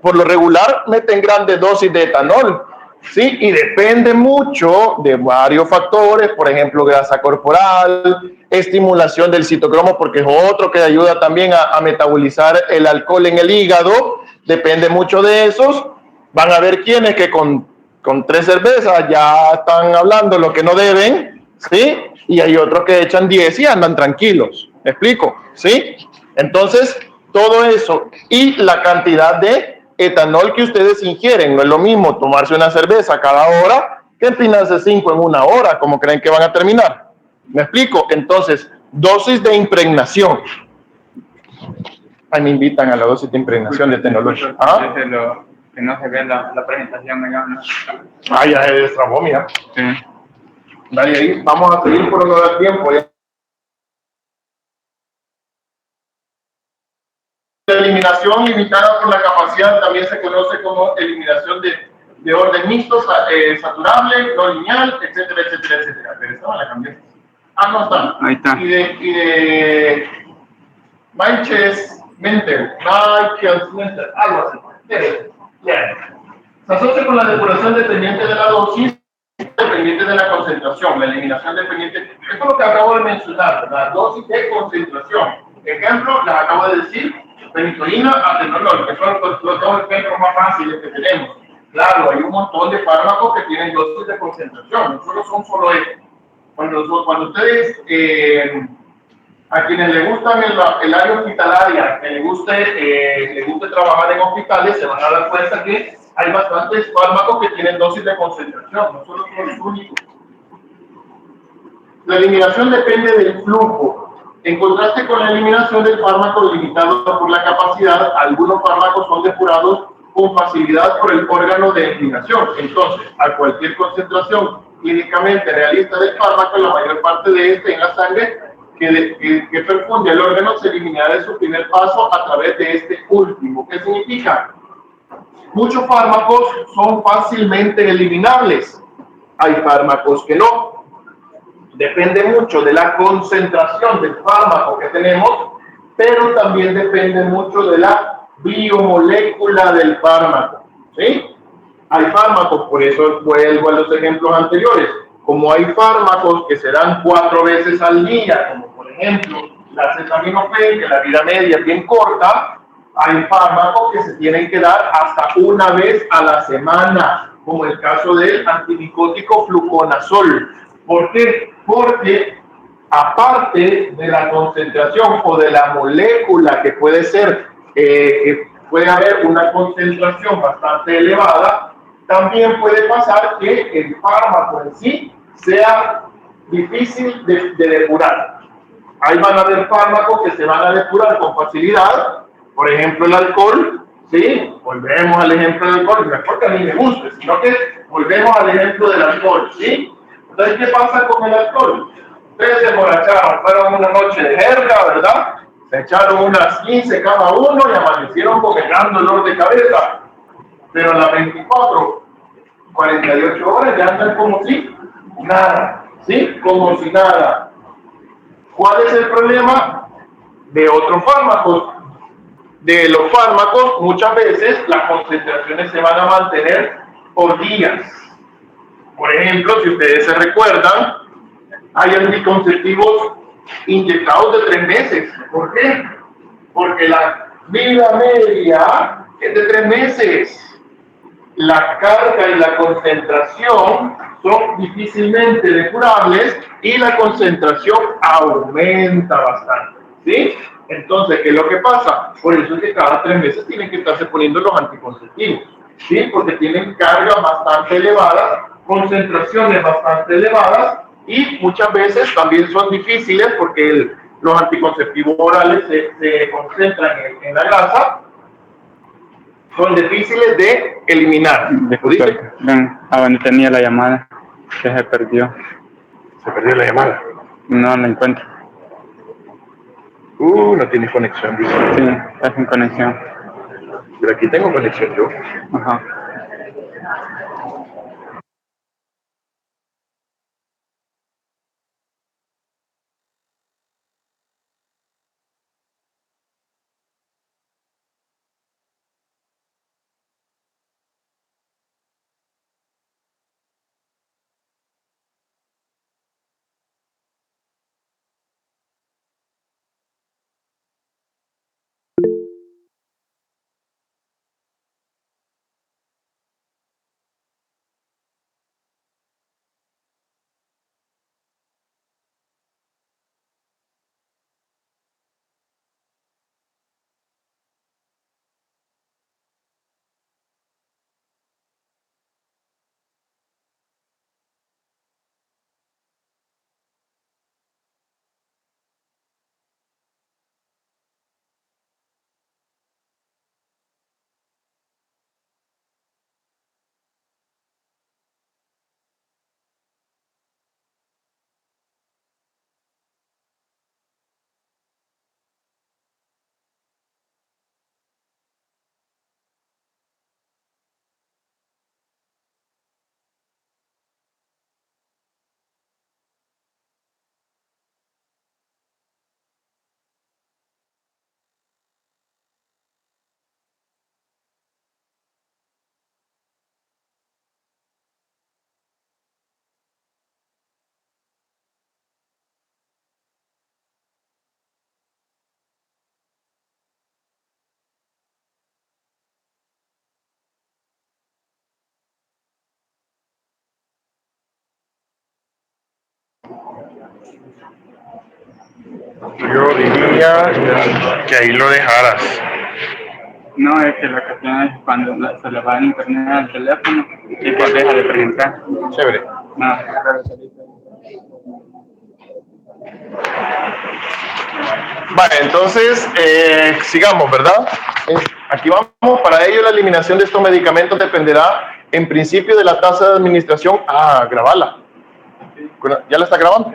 S1: por lo regular meten grandes dosis de etanol, ¿sí? Y depende mucho de varios factores, por ejemplo, grasa corporal, estimulación del citocromo, porque es otro que ayuda también a metabolizar el alcohol en el hígado. Depende mucho de esos. Van a ver quienes que con 3 cervezas ya están hablando lo que no deben, ¿sí? Y hay otros que echan 10 y andan tranquilos. ¿Me explico? ¿Sí? Entonces, todo eso y la cantidad de etanol que ustedes ingieren. No es lo mismo tomarse una cerveza cada hora que empinarse 5 en una hora. ¿Cómo creen que van a terminar? ¿Me explico? Entonces, dosis de impregnación. Ahí me invitan a la dosis de impregnación de etanol. ¿Ah?
S2: Que no se ve la presentación, digamos.
S1: Ah, ya se destrabó, mira.
S2: Sí.
S1: Dale ahí, vamos a seguir por no dar tiempo. La eliminación limitada por la capacidad también se conoce como eliminación de orden mixto, saturable, no lineal, etcétera, etcétera, etcétera. Pero esta la cambié. Ah, no está.
S2: Ahí está.
S1: Y de Manchester, algo así. Yeah. Se asocia con la depuración dependiente de la dosis, dependiente de la concentración, la eliminación dependiente. Esto es lo que acabo de mencionar, la dosis de concentración. Ejemplo, les acabo de decir, fenitoína, atenolol, que son los dos ejemplos más fáciles que tenemos. Claro, hay un montón de fármacos que tienen dosis de concentración, no son solo estos. Cuando ustedes, a quienes les gustan el área hospitalaria, que les guste trabajar en hospitales, se van a dar cuenta que hay bastantes fármacos que tienen dosis de concentración, no solo son los únicos. La eliminación depende del flujo. En contraste con la eliminación del fármaco limitado por la capacidad, algunos fármacos son depurados con facilidad por el órgano de eliminación. Entonces, a cualquier concentración clínicamente realista del fármaco, la mayor parte de este en la sangre que perfunde el órgano se eliminará de su primer paso a través de este último. ¿Qué significa? Muchos fármacos son fácilmente eliminables. Hay fármacos que no. Depende mucho de la concentración del fármaco que tenemos, pero también depende mucho de la biomolécula del fármaco, ¿sí? Hay fármacos, por eso vuelvo a los ejemplos anteriores, como hay fármacos que se dan 4 veces al día, como por ejemplo la acetaminofén, que la vida media es bien corta, hay fármacos que se tienen que dar hasta 1 vez a la semana, como el caso del antimicótico fluconazol. ¿Por qué? Porque aparte de la concentración o de la molécula que puede ser, que puede haber una concentración bastante elevada, también puede pasar que el fármaco en sí sea difícil de depurar. Ahí van a haber fármacos que se van a depurar con facilidad, por ejemplo el alcohol, ¿sí? Volvemos al ejemplo del alcohol, no es porque a mí me guste, sino que volvemos al ejemplo del alcohol, ¿sí? Entonces, ¿qué pasa con el alcohol? Ustedes se emborracharon, fueron una noche de jerga, ¿verdad? Se echaron unas 15 cada uno y amanecieron con el gran dolor de cabeza. Pero a las 24, 48 horas ya andan como si nada, ¿sí? Como si nada. ¿Cuál es el problema? De otros fármacos. De los fármacos, muchas veces las concentraciones se van a mantener por días. Por ejemplo, si ustedes se recuerdan, hay anticonceptivos inyectados de 3 meses. ¿Por qué? Porque la vida media es de 3 meses. La carga y la concentración son difícilmente depurables y la concentración aumenta bastante, ¿sí? Entonces, ¿qué es lo que pasa? Por eso es que cada 3 meses tienen que estarse poniendo los anticonceptivos, ¿sí? Porque tienen cargas bastante elevadas, concentraciones bastante elevadas y muchas veces también son difíciles porque los anticonceptivos orales se concentran en la grasa. Son difíciles de eliminar.
S2: Disculpe, a donde tenía la llamada, que se perdió.
S1: ¿Se perdió la llamada?
S2: No la encuentro.
S1: No tienes conexión, dice.
S2: Sí, está sin conexión.
S1: Pero aquí tengo conexión yo.
S2: Ajá.
S1: Yo diría que ahí lo dejaras.
S2: No, es que la cuestión es cuando se le va el internet al teléfono y pues deja de preguntar.
S1: Chévere.
S2: No.
S1: Vale, entonces sigamos, ¿verdad? Aquí vamos. Para ello, la eliminación de estos medicamentos dependerá en principio de la tasa de administración. Grabarla. ¿Ya la está grabando?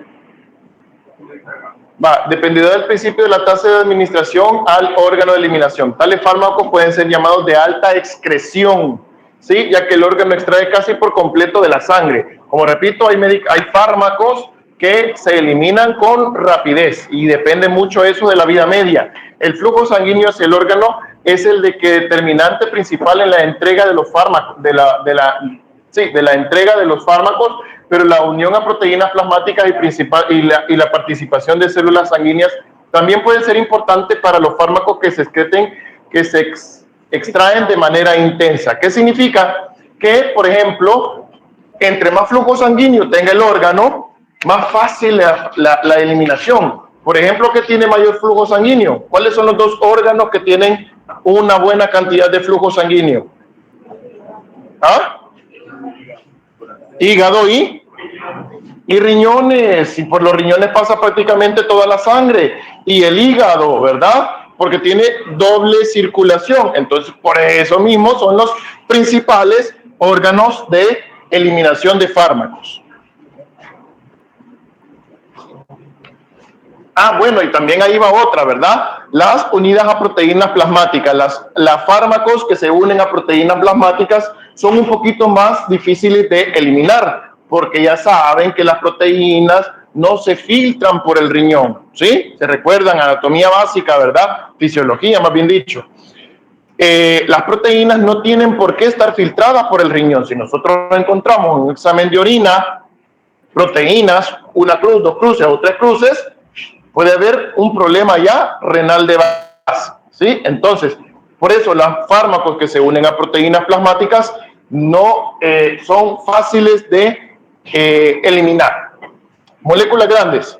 S1: Dependerá del principio de la tasa de administración al órgano de eliminación. Tales fármacos pueden ser llamados de alta excreción, ¿sí? Ya que el órgano extrae casi por completo de la sangre. Como repito, hay fármacos que se eliminan con rapidez y depende mucho eso de la vida media. El flujo sanguíneo hacia el órgano es el determinante principal en la entrega de los fármacos, de la entrega de los fármacos, pero la unión a proteínas plasmáticas y la participación de células sanguíneas también puede ser importante para los fármacos que se extraen de manera intensa. ¿Qué significa? Que, por ejemplo, entre más flujo sanguíneo tenga el órgano, más fácil la eliminación. Por ejemplo, ¿qué tiene mayor flujo sanguíneo? ¿Cuáles son los 2 órganos que tienen una buena cantidad de flujo sanguíneo? Hígado y riñones, y por los riñones pasa prácticamente toda la sangre, y el hígado, ¿verdad? Porque tiene doble circulación, entonces por eso mismo son los principales órganos de eliminación de fármacos. Bueno, y también ahí va otra, ¿verdad? Las unidas a proteínas plasmáticas, las fármacos que se unen a proteínas plasmáticas son un poquito más difíciles de eliminar, porque ya saben que las proteínas no se filtran por el riñón, ¿sí? Se recuerdan, anatomía básica, ¿verdad? Fisiología, más bien dicho. Las proteínas no tienen por qué estar filtradas por el riñón. Si nosotros encontramos en un examen de orina proteínas, una cruz, 2 cruces o 3 cruces, puede haber un problema ya renal de base, ¿sí? Entonces, por eso los fármacos que se unen a proteínas plasmáticas no son fáciles de eliminar. Moléculas grandes.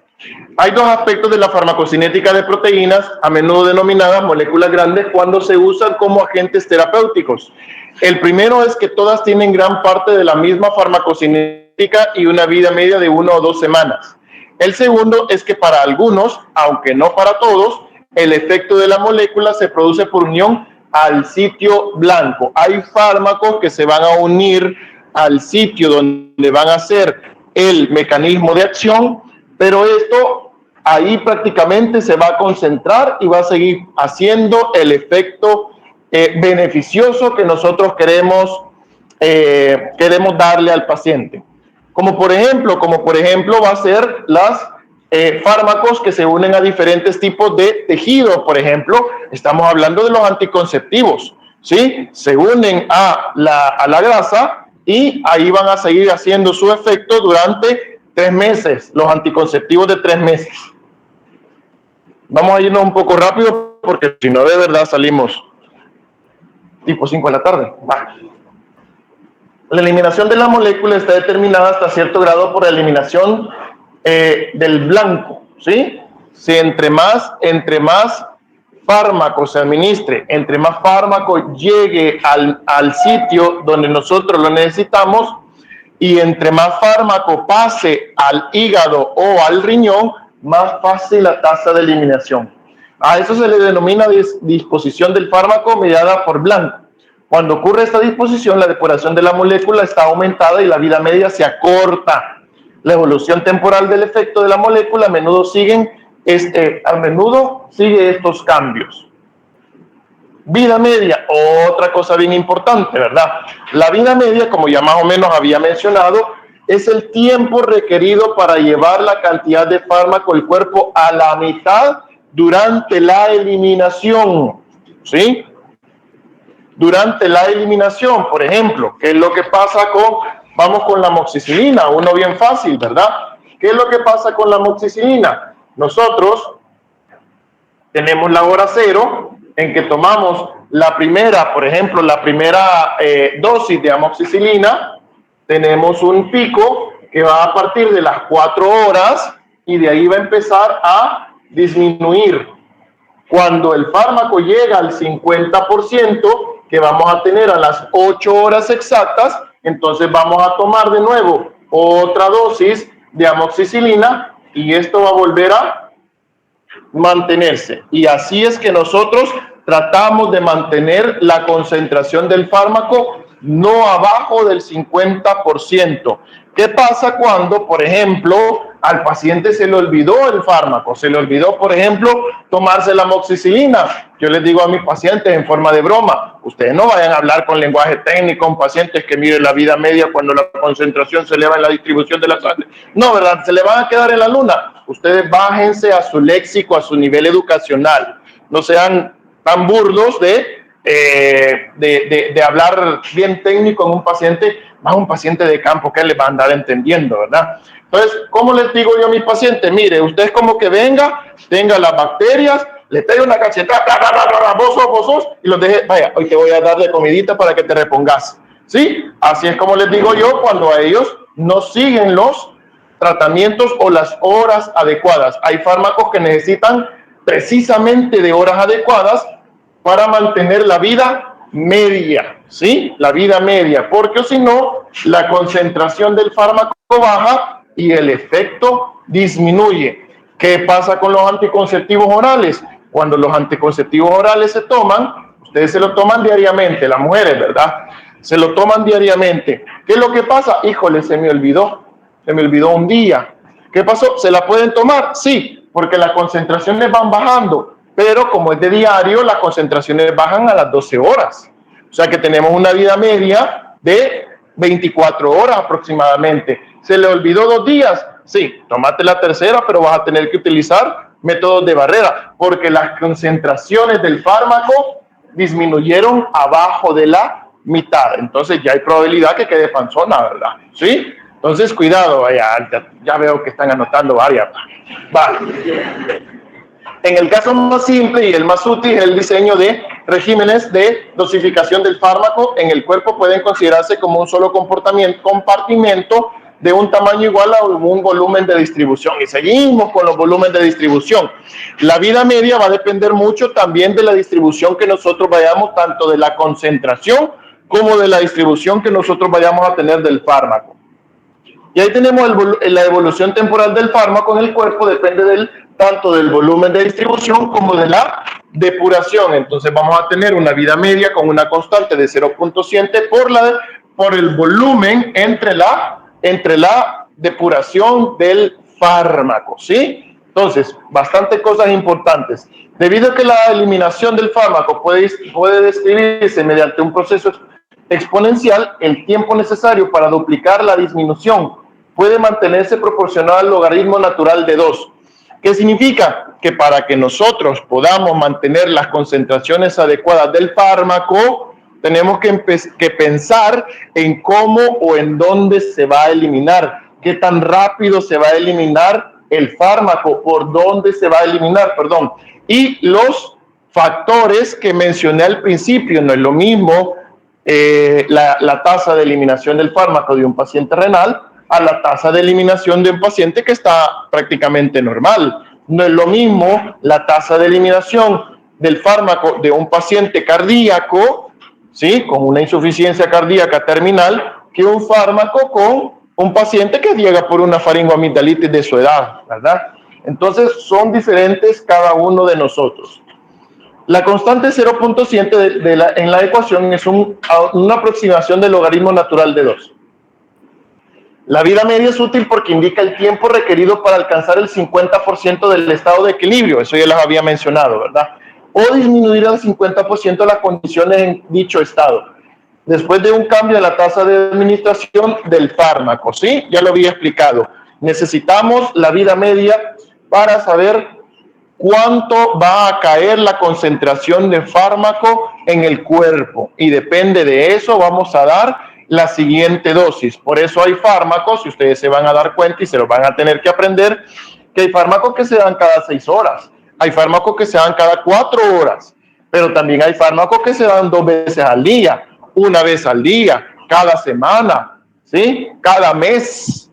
S1: Hay dos aspectos de la farmacocinética de proteínas, a menudo denominadas moléculas grandes, cuando se usan como agentes terapéuticos. El primero es que todas tienen gran parte de la misma farmacocinética y una vida media de 1 o 2 semanas. El segundo es que para algunos, aunque no para todos, el efecto de la molécula se produce por unión al sitio blanco. Hay fármacos que se van a unir al sitio donde van a hacer el mecanismo de acción, pero esto ahí prácticamente se va a concentrar y va a seguir haciendo el efecto beneficioso que nosotros queremos darle al paciente. Como por ejemplo va a ser las fármacos que se unen a diferentes tipos de tejidos. Por ejemplo, estamos hablando de los anticonceptivos, ¿sí? Se unen a la grasa y ahí van a seguir haciendo su efecto durante 3 meses, los anticonceptivos de 3 meses. Vamos a irnos un poco rápido porque si no de verdad salimos tipo 5 de la tarde. Va. La eliminación de la molécula está determinada hasta cierto grado por la eliminación del blanco, ¿sí? Si entre más fármaco se administre, entre más fármaco llegue al sitio donde nosotros lo necesitamos y entre más fármaco pase al hígado o al riñón, más fácil la tasa de eliminación. A eso se le denomina disposición del fármaco mediada por blanco. Cuando ocurre esta disposición, la depuración de la molécula está aumentada y la vida media se acorta. La evolución temporal del efecto de la molécula a menudo sigue estos cambios. Vida media, otra cosa bien importante, ¿verdad? La vida media, como ya más o menos había mencionado, es el tiempo requerido para llevar la cantidad de fármaco del cuerpo a la mitad durante la eliminación, ¿sí? Durante la eliminación, por ejemplo, ¿qué es lo que pasa vamos con la amoxicilina? Uno bien fácil, ¿verdad? ¿Qué es lo que pasa con la amoxicilina? Nosotros tenemos la hora cero en que tomamos la primera dosis de amoxicilina, tenemos un pico que va a partir de las 4 horas y de ahí va a empezar a disminuir. Cuando el fármaco llega al 50%, que vamos a tener a las 8 horas exactas, entonces vamos a tomar de nuevo otra dosis de amoxicilina y esto va a volver a mantenerse. Y así es que nosotros tratamos de mantener la concentración del fármaco no abajo del 50%. ¿Qué pasa cuando, por ejemplo, al paciente se le olvidó el fármaco? Se le olvidó, por ejemplo, tomarse la amoxicilina. Yo les digo a mis pacientes en forma de broma, ustedes no vayan a hablar con lenguaje técnico con pacientes que miren la vida media cuando la concentración se eleva en la distribución de la sangre. No, ¿verdad? Se le van a quedar en la luna. Ustedes bájense a su léxico, a su nivel educacional. No sean tan burdos de hablar bien técnico en un paciente, más un paciente de campo que les va a andar entendiendo, ¿verdad? Entonces, ¿cómo les digo yo a mis pacientes? Mire, usted es como que tenga las bacterias, le pegue una cachetada, vos sos, y los deje, vaya, hoy te voy a dar de comidita para que te repongas, ¿sí? Así es como les digo yo cuando a ellos no siguen los tratamientos o las horas adecuadas. Hay fármacos que necesitan precisamente de horas adecuadas para mantener la vida media, ¿sí? La vida media, porque si no, la concentración del fármaco baja y el efecto disminuye. ¿Qué pasa con los anticonceptivos orales? Cuando los anticonceptivos orales se toman, ustedes se lo toman diariamente, las mujeres, ¿verdad? Se lo toman diariamente. ¿Qué es lo que pasa? Híjole, se me olvidó un día. ¿Qué pasó? ¿Se la pueden tomar? Sí, porque las concentraciones van bajando. Pero como es de diario, las concentraciones bajan a las 12 horas. O sea que tenemos una vida media de 24 horas aproximadamente. ¿Se le olvidó 2 días? Sí, tómate la tercera, pero vas a tener que utilizar métodos de barrera, porque las concentraciones del fármaco disminuyeron abajo de la mitad. Entonces ya hay probabilidad que quede panzona, ¿verdad? ¿Sí? Entonces, cuidado, ya veo que están anotando varias. Vale. En el caso más simple y el más útil es el diseño de regímenes de dosificación del fármaco en el cuerpo. Pueden considerarse como un solo compartimento de un tamaño igual a un volumen de distribución. Y seguimos con los volúmenes de distribución. La vida media va a depender mucho también de la distribución que nosotros vayamos, tanto de la concentración como de la distribución que nosotros vayamos a tener del fármaco. Y ahí tenemos la evolución temporal del fármaco en el cuerpo, depende tanto del volumen de distribución como de la depuración. Entonces vamos a tener una vida media con una constante de 0.7 por el volumen entre la depuración del fármaco, ¿sí? Entonces, bastantes cosas importantes. Debido a que la eliminación del fármaco puede describirse mediante un proceso exponencial, el tiempo necesario para duplicar la disminución puede mantenerse proporcional al logaritmo natural de 2. ¿Qué significa? Que para que nosotros podamos mantener las concentraciones adecuadas del fármaco, tenemos que pensar en cómo o en dónde se va a eliminar, qué tan rápido se va a eliminar el fármaco, por dónde se va a eliminar, perdón. Y los factores que mencioné al principio, no es lo mismo la tasa de eliminación del fármaco de un paciente renal a la tasa de eliminación de un paciente que está prácticamente normal. No es lo mismo la tasa de eliminación del fármaco de un paciente cardíaco, ¿sí?, con una insuficiencia cardíaca terminal, que un fármaco con un paciente que llega por una faringoamigdalitis de su edad, ¿verdad? Entonces son diferentes cada uno de nosotros. La constante 0.7 en la ecuación es una aproximación del logaritmo natural de 2. La vida media es útil porque indica el tiempo requerido para alcanzar el 50% del estado de equilibrio, eso ya les había mencionado, ¿verdad? O disminuir al 50% las condiciones en dicho estado, después de un cambio en la tasa de administración del fármaco, ¿sí? Ya lo había explicado. Necesitamos la vida media para saber cuánto va a caer la concentración de fármaco en el cuerpo, y depende de eso vamos a dar la siguiente dosis. Por eso hay fármacos, si ustedes se van a dar cuenta y se los van a tener que aprender, que hay fármacos que se dan cada 6 horas, hay fármacos que se dan cada 4 horas, pero también hay fármacos que se dan 2 veces al día, una vez al día, cada semana, ¿sí?, cada mes,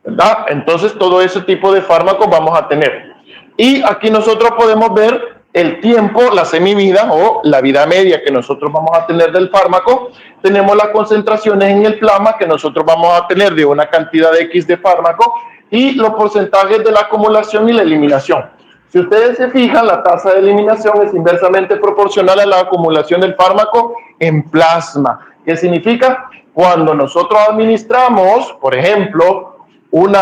S1: ¿verdad? Entonces todo ese tipo de fármacos vamos a tener. Y aquí nosotros podemos ver el tiempo, la semivida o la vida media que nosotros vamos a tener del fármaco. Tenemos las concentraciones en el plasma que nosotros vamos a tener de una cantidad de X de fármaco y los porcentajes de la acumulación y la eliminación. Si ustedes se fijan, la tasa de eliminación es inversamente proporcional a la acumulación del fármaco en plasma. ¿Qué significa? Cuando nosotros administramos, por ejemplo, un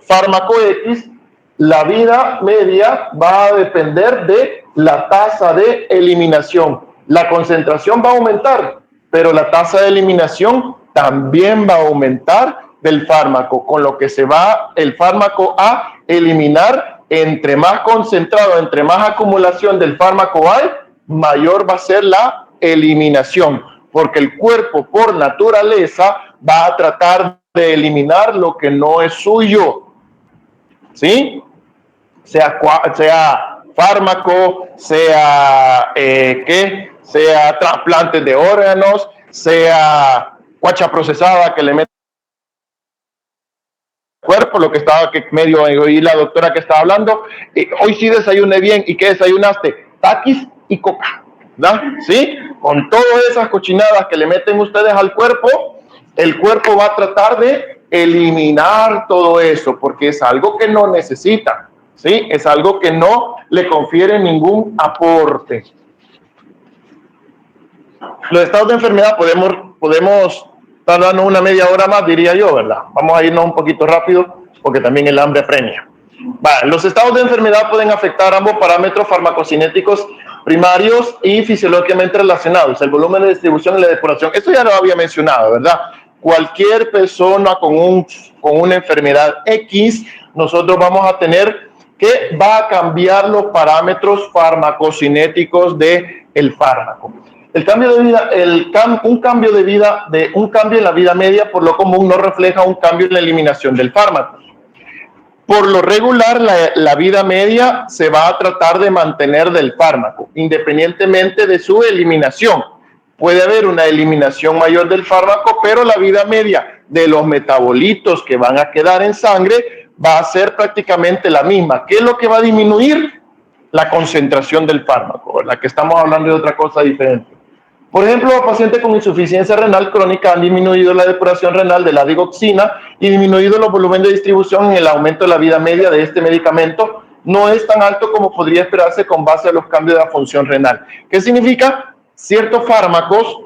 S1: fármaco X, la vida media va a depender de la tasa de eliminación. La concentración va a aumentar, pero la tasa de eliminación también va a aumentar del fármaco, con lo que se va el fármaco a eliminar. Entre más concentrado, entre más acumulación del fármaco hay, mayor va a ser la eliminación, porque el cuerpo por naturaleza va a tratar de eliminar lo que no es suyo, ¿sí? Sea fármaco, sea sea trasplantes de órganos, sea guacha procesada que le mete al cuerpo, lo que estaba que medio oí la doctora que estaba hablando. Hoy sí desayuné bien. ¿Y qué desayunaste? Taquis y coca, ¿verdad? ¿Sí? Con todas esas cochinadas que le meten ustedes al cuerpo, el cuerpo va a tratar de eliminar todo eso, porque es algo que no necesita, ¿sí? Es algo que no le confiere ningún aporte. Los estados de enfermedad podemos tardarnos una media hora más, diría yo, ¿verdad? Vamos a irnos un poquito rápido, porque también el hambre apremia. Vale, los estados de enfermedad pueden afectar ambos parámetros farmacocinéticos primarios y fisiológicamente relacionados, el volumen de distribución y la depuración. Esto ya lo había mencionado, ¿verdad? Cualquier persona con una enfermedad X, nosotros vamos a tener que va a cambiar los parámetros farmacocinéticos del fármaco. El cambio de vida, un cambio en la vida media por lo común no refleja un cambio en la eliminación del fármaco. Por lo regular, la vida media se va a tratar de mantener del fármaco, independientemente de su eliminación. Puede haber una eliminación mayor del fármaco, pero la vida media de los metabolitos que van a quedar en sangre va a ser prácticamente la misma. ¿Qué es lo que va a disminuir? La concentración del fármaco, la que estamos hablando de otra cosa diferente. Por ejemplo, los pacientes con insuficiencia renal crónica han disminuido la depuración renal de la digoxina y disminuido los volúmenes de distribución en el aumento de la vida media de este medicamento. No es tan alto como podría esperarse con base a los cambios de la función renal. ¿Qué significa? Ciertos fármacos,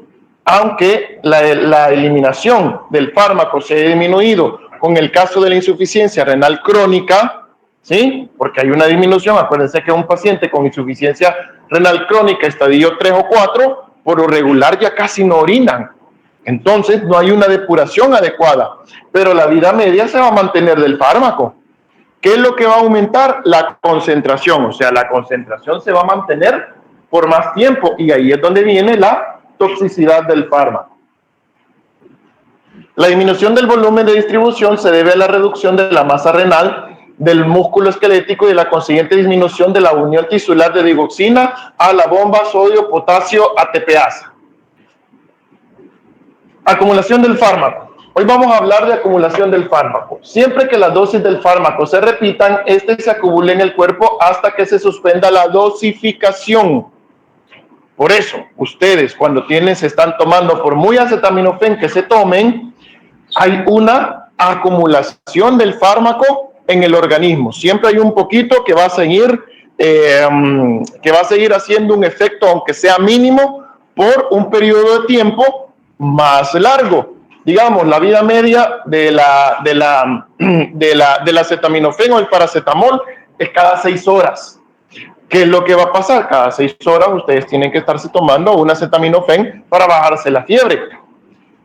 S1: aunque la eliminación del fármaco se ha disminuido con el caso de la insuficiencia renal crónica, ¿sí? Porque hay una disminución. Acuérdense que un paciente con insuficiencia renal crónica, estadio 3 o 4, por lo regular ya casi no orinan. Entonces no hay una depuración adecuada, pero la vida media se va a mantener del fármaco. ¿Qué es lo que va a aumentar? La concentración, o sea, la concentración se va a mantener por más tiempo y ahí es donde viene la toxicidad del fármaco. La disminución del volumen de distribución se debe a la reducción de la masa renal, del músculo esquelético y de la consiguiente disminución de la unión tisular de digoxina a la bomba sodio-potasio ATPasa. Acumulación del fármaco. Hoy vamos a hablar de acumulación del fármaco. Siempre que las dosis del fármaco se repitan, este se acumula en el cuerpo hasta que se suspenda la dosificación. Por eso, ustedes cuando se están tomando, por muy acetaminofén que se tomen, hay una acumulación del fármaco en el organismo. Siempre hay un poquito que va a seguir haciendo un efecto, aunque sea mínimo, por un periodo de tiempo más largo. Digamos, la vida media del acetaminofén o el paracetamol es cada 6 horas. ¿Qué es lo que va a pasar? Cada 6 horas ustedes tienen que estarse tomando un acetaminofén para bajarse la fiebre.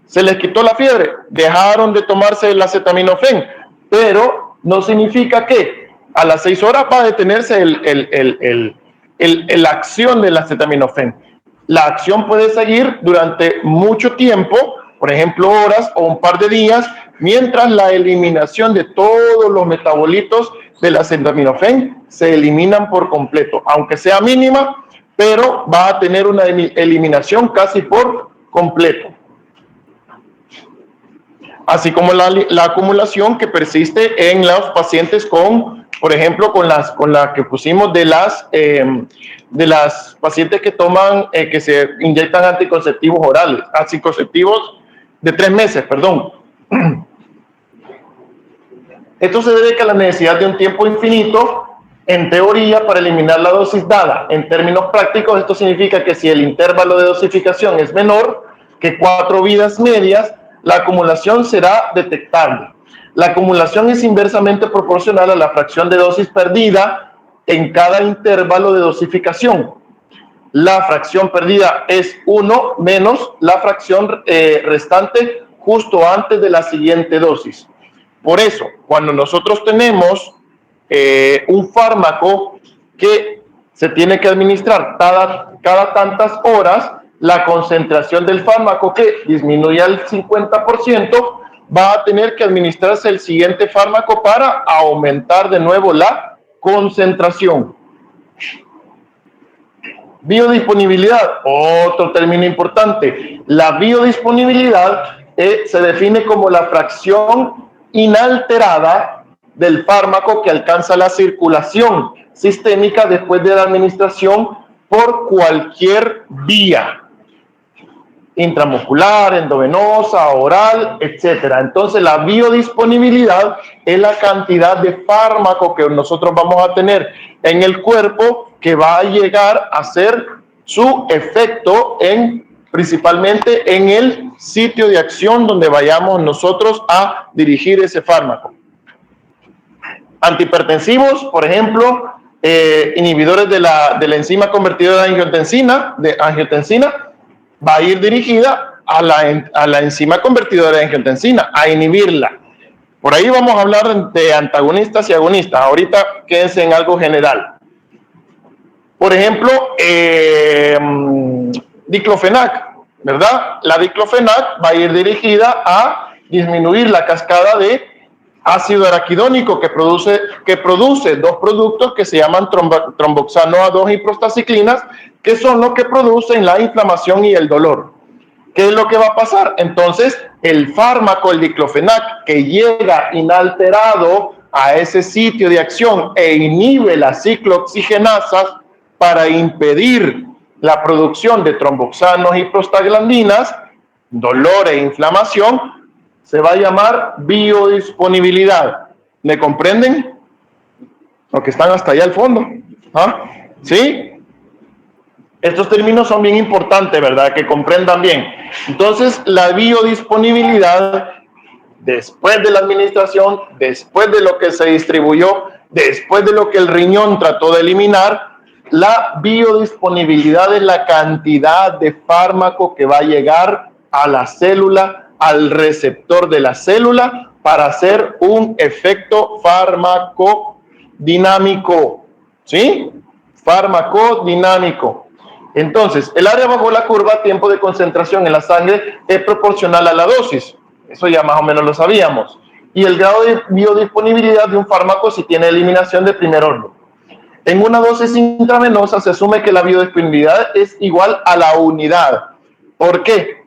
S1: Se les quitó la fiebre, dejaron de tomarse el acetaminofén, pero no significa que a las 6 horas va a detenerse la acción del acetaminofén. La acción puede seguir durante mucho tiempo, por ejemplo horas o un par de días, mientras la eliminación de todos los metabolitos del acetaminofén se eliminan por completo, aunque sea mínima, pero va a tener una eliminación casi por completo. Así como la acumulación que persiste en los pacientes con, por ejemplo, con la que pusimos de las pacientes que toman, que se inyectan anticonceptivos orales, anticonceptivos de 3 meses, perdón. Esto se debe a la necesidad de un tiempo infinito, en teoría, para eliminar la dosis dada. En términos prácticos, esto significa que si el intervalo de dosificación es menor que 4 vidas medias, la acumulación será detectable. La acumulación es inversamente proporcional a la fracción de dosis perdida en cada intervalo de dosificación. La fracción perdida es 1 menos la fracción restante justo antes de la siguiente dosis. Por eso, cuando nosotros tenemos un fármaco que se tiene que administrar cada tantas horas, la concentración del fármaco que disminuye al 50%, va a tener que administrarse el siguiente fármaco para aumentar de nuevo la concentración. Biodisponibilidad, otro término importante. La biodisponibilidad se define como la fracción inalterada del fármaco que alcanza la circulación sistémica después de la administración por cualquier vía, intramuscular, endovenosa, oral, etcétera. Entonces, la biodisponibilidad es la cantidad de fármaco que nosotros vamos a tener en el cuerpo que va a llegar a hacer su efecto principalmente en el sitio de acción donde vayamos nosotros a dirigir ese fármaco. Antihipertensivos, por ejemplo, inhibidores de la enzima convertidora de angiotensina, va a ir dirigida a la enzima convertidora de angiotensina, a inhibirla. Por ahí vamos a hablar de antagonistas y agonistas. Ahorita quédense en algo general. Por ejemplo, diclofenac, ¿verdad? La diclofenac va a ir dirigida a disminuir la cascada de ácido araquidónico que produce dos productos que se llaman tromboxano A2 y prostaciclinas, que son los que producen la inflamación y el dolor. ¿Qué es lo que va a pasar? Entonces, el fármaco, el diclofenac, que llega inalterado a ese sitio de acción e inhibe las ciclooxigenasas para impedir la producción de tromboxanos y prostaglandinas, dolor e inflamación, se va a llamar biodisponibilidad. ¿Me comprenden? Los que están hasta allá al fondo. ¿Ah? ¿Sí? Estos términos son bien importantes, ¿verdad? Que comprendan bien. Entonces, la biodisponibilidad, después de la administración, después de lo que se distribuyó, después de lo que el riñón trató de eliminar, la biodisponibilidad es la cantidad de fármaco que va a llegar a la célula, al receptor de la célula, para hacer un efecto farmacodinámico. ¿Sí? Farmacodinámico. Entonces, el área bajo la curva, tiempo de concentración en la sangre, es proporcional a la dosis. Eso ya más o menos lo sabíamos. Y el grado de biodisponibilidad de un fármaco si tiene eliminación de primer orden. En una dosis intravenosa se asume que la biodisponibilidad es igual a la unidad. ¿Por qué?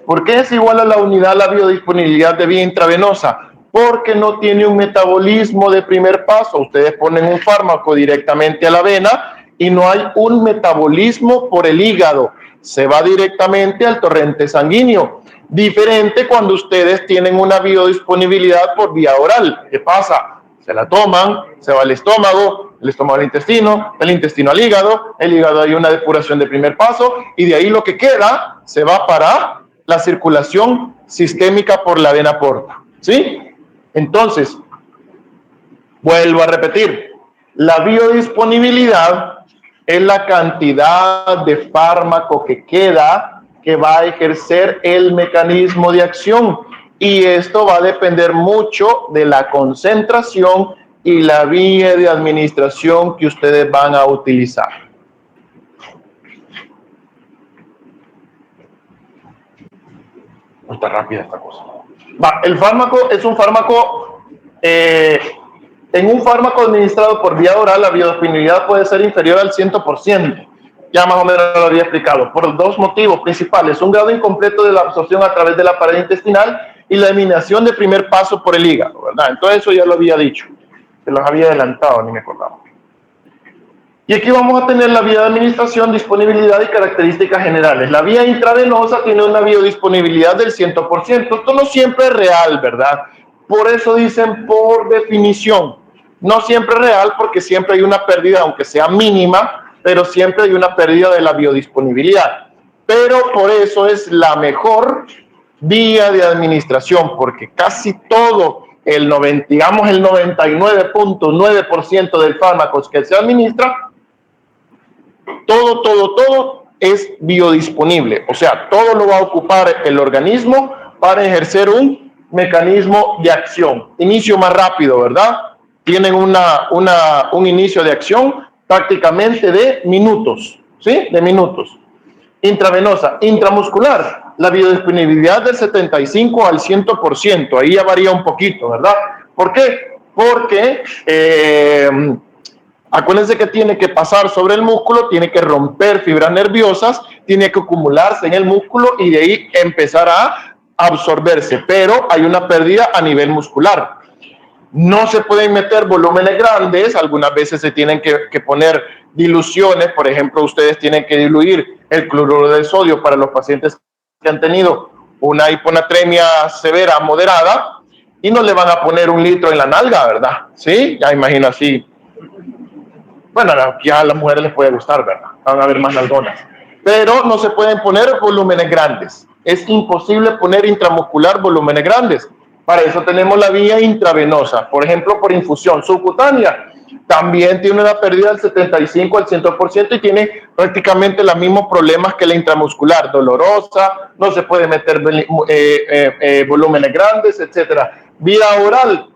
S1: ¿Por qué es igual a la unidad la biodisponibilidad de vía intravenosa? Porque no tiene un metabolismo de primer paso. Ustedes ponen un fármaco directamente a la vena y no hay un metabolismo por el hígado. Se va directamente al torrente sanguíneo. Diferente cuando ustedes tienen una biodisponibilidad por vía oral. ¿Qué pasa? Se la toman, se va al estómago, el estómago al intestino, el intestino al hígado, el hígado hay una depuración de primer paso y de ahí lo que queda se va para la circulación sistémica por la vena porta. ¿Sí? Entonces, vuelvo a repetir, la biodisponibilidad es la cantidad de fármaco que queda que va a ejercer el mecanismo de acción. Y esto va a depender mucho de la concentración y la vía de administración que ustedes van a utilizar. No está rápida esta cosa. El fármaco es un fármaco, en un fármaco administrado por vía oral, la biodisponibilidad puede ser inferior al 100%. Ya más o menos lo había explicado, por dos motivos principales: un grado incompleto de la absorción a través de la pared intestinal y la eliminación de primer paso por el hígado, ¿verdad? Entonces eso ya lo había dicho, se los había adelantado, ni me acordaba. Y aquí vamos a tener la vía de administración, disponibilidad y características generales. La vía intravenosa tiene una biodisponibilidad del 100%. Esto no siempre es real, ¿verdad? Por eso dicen por definición. No siempre es real porque siempre hay una pérdida, aunque sea mínima, pero siempre hay una pérdida de la biodisponibilidad. Pero por eso es la mejor vía de administración, porque casi todo, digamos el 99.9% del fármaco que se administra, todo es biodisponible. O sea, todo lo va a ocupar el organismo para ejercer un mecanismo de acción. Inicio más rápido, ¿verdad? Tienen un inicio de acción prácticamente de minutos, ¿sí? De minutos. Intravenosa, intramuscular, la biodisponibilidad del 75 al 100%, ahí ya varía un poquito, ¿verdad? ¿Por qué? Porque acuérdense que tiene que pasar sobre el músculo, tiene que romper fibras nerviosas, tiene que acumularse en el músculo y de ahí empezar a absorberse, pero hay una pérdida a nivel muscular. No se pueden meter volúmenes grandes, algunas veces se tienen que poner diluciones. Por ejemplo, ustedes tienen que diluir el cloruro de sodio para los pacientes que han tenido una hiponatremia severa moderada y no le van a poner 1 litro en la nalga, ¿verdad? ¿Sí? Ya imagino así. Bueno, ya a las mujeres les puede gustar, ¿verdad? Van a haber más nalgonas. Pero no se pueden poner volúmenes grandes. Es imposible poner intramuscular volúmenes grandes. Para eso tenemos la vía intravenosa, por ejemplo, por infusión subcutánea. También tiene una pérdida del 75 al 100% y tiene prácticamente los mismos problemas que la intramuscular, dolorosa, no se puede meter volúmenes grandes, etc. Vía oral,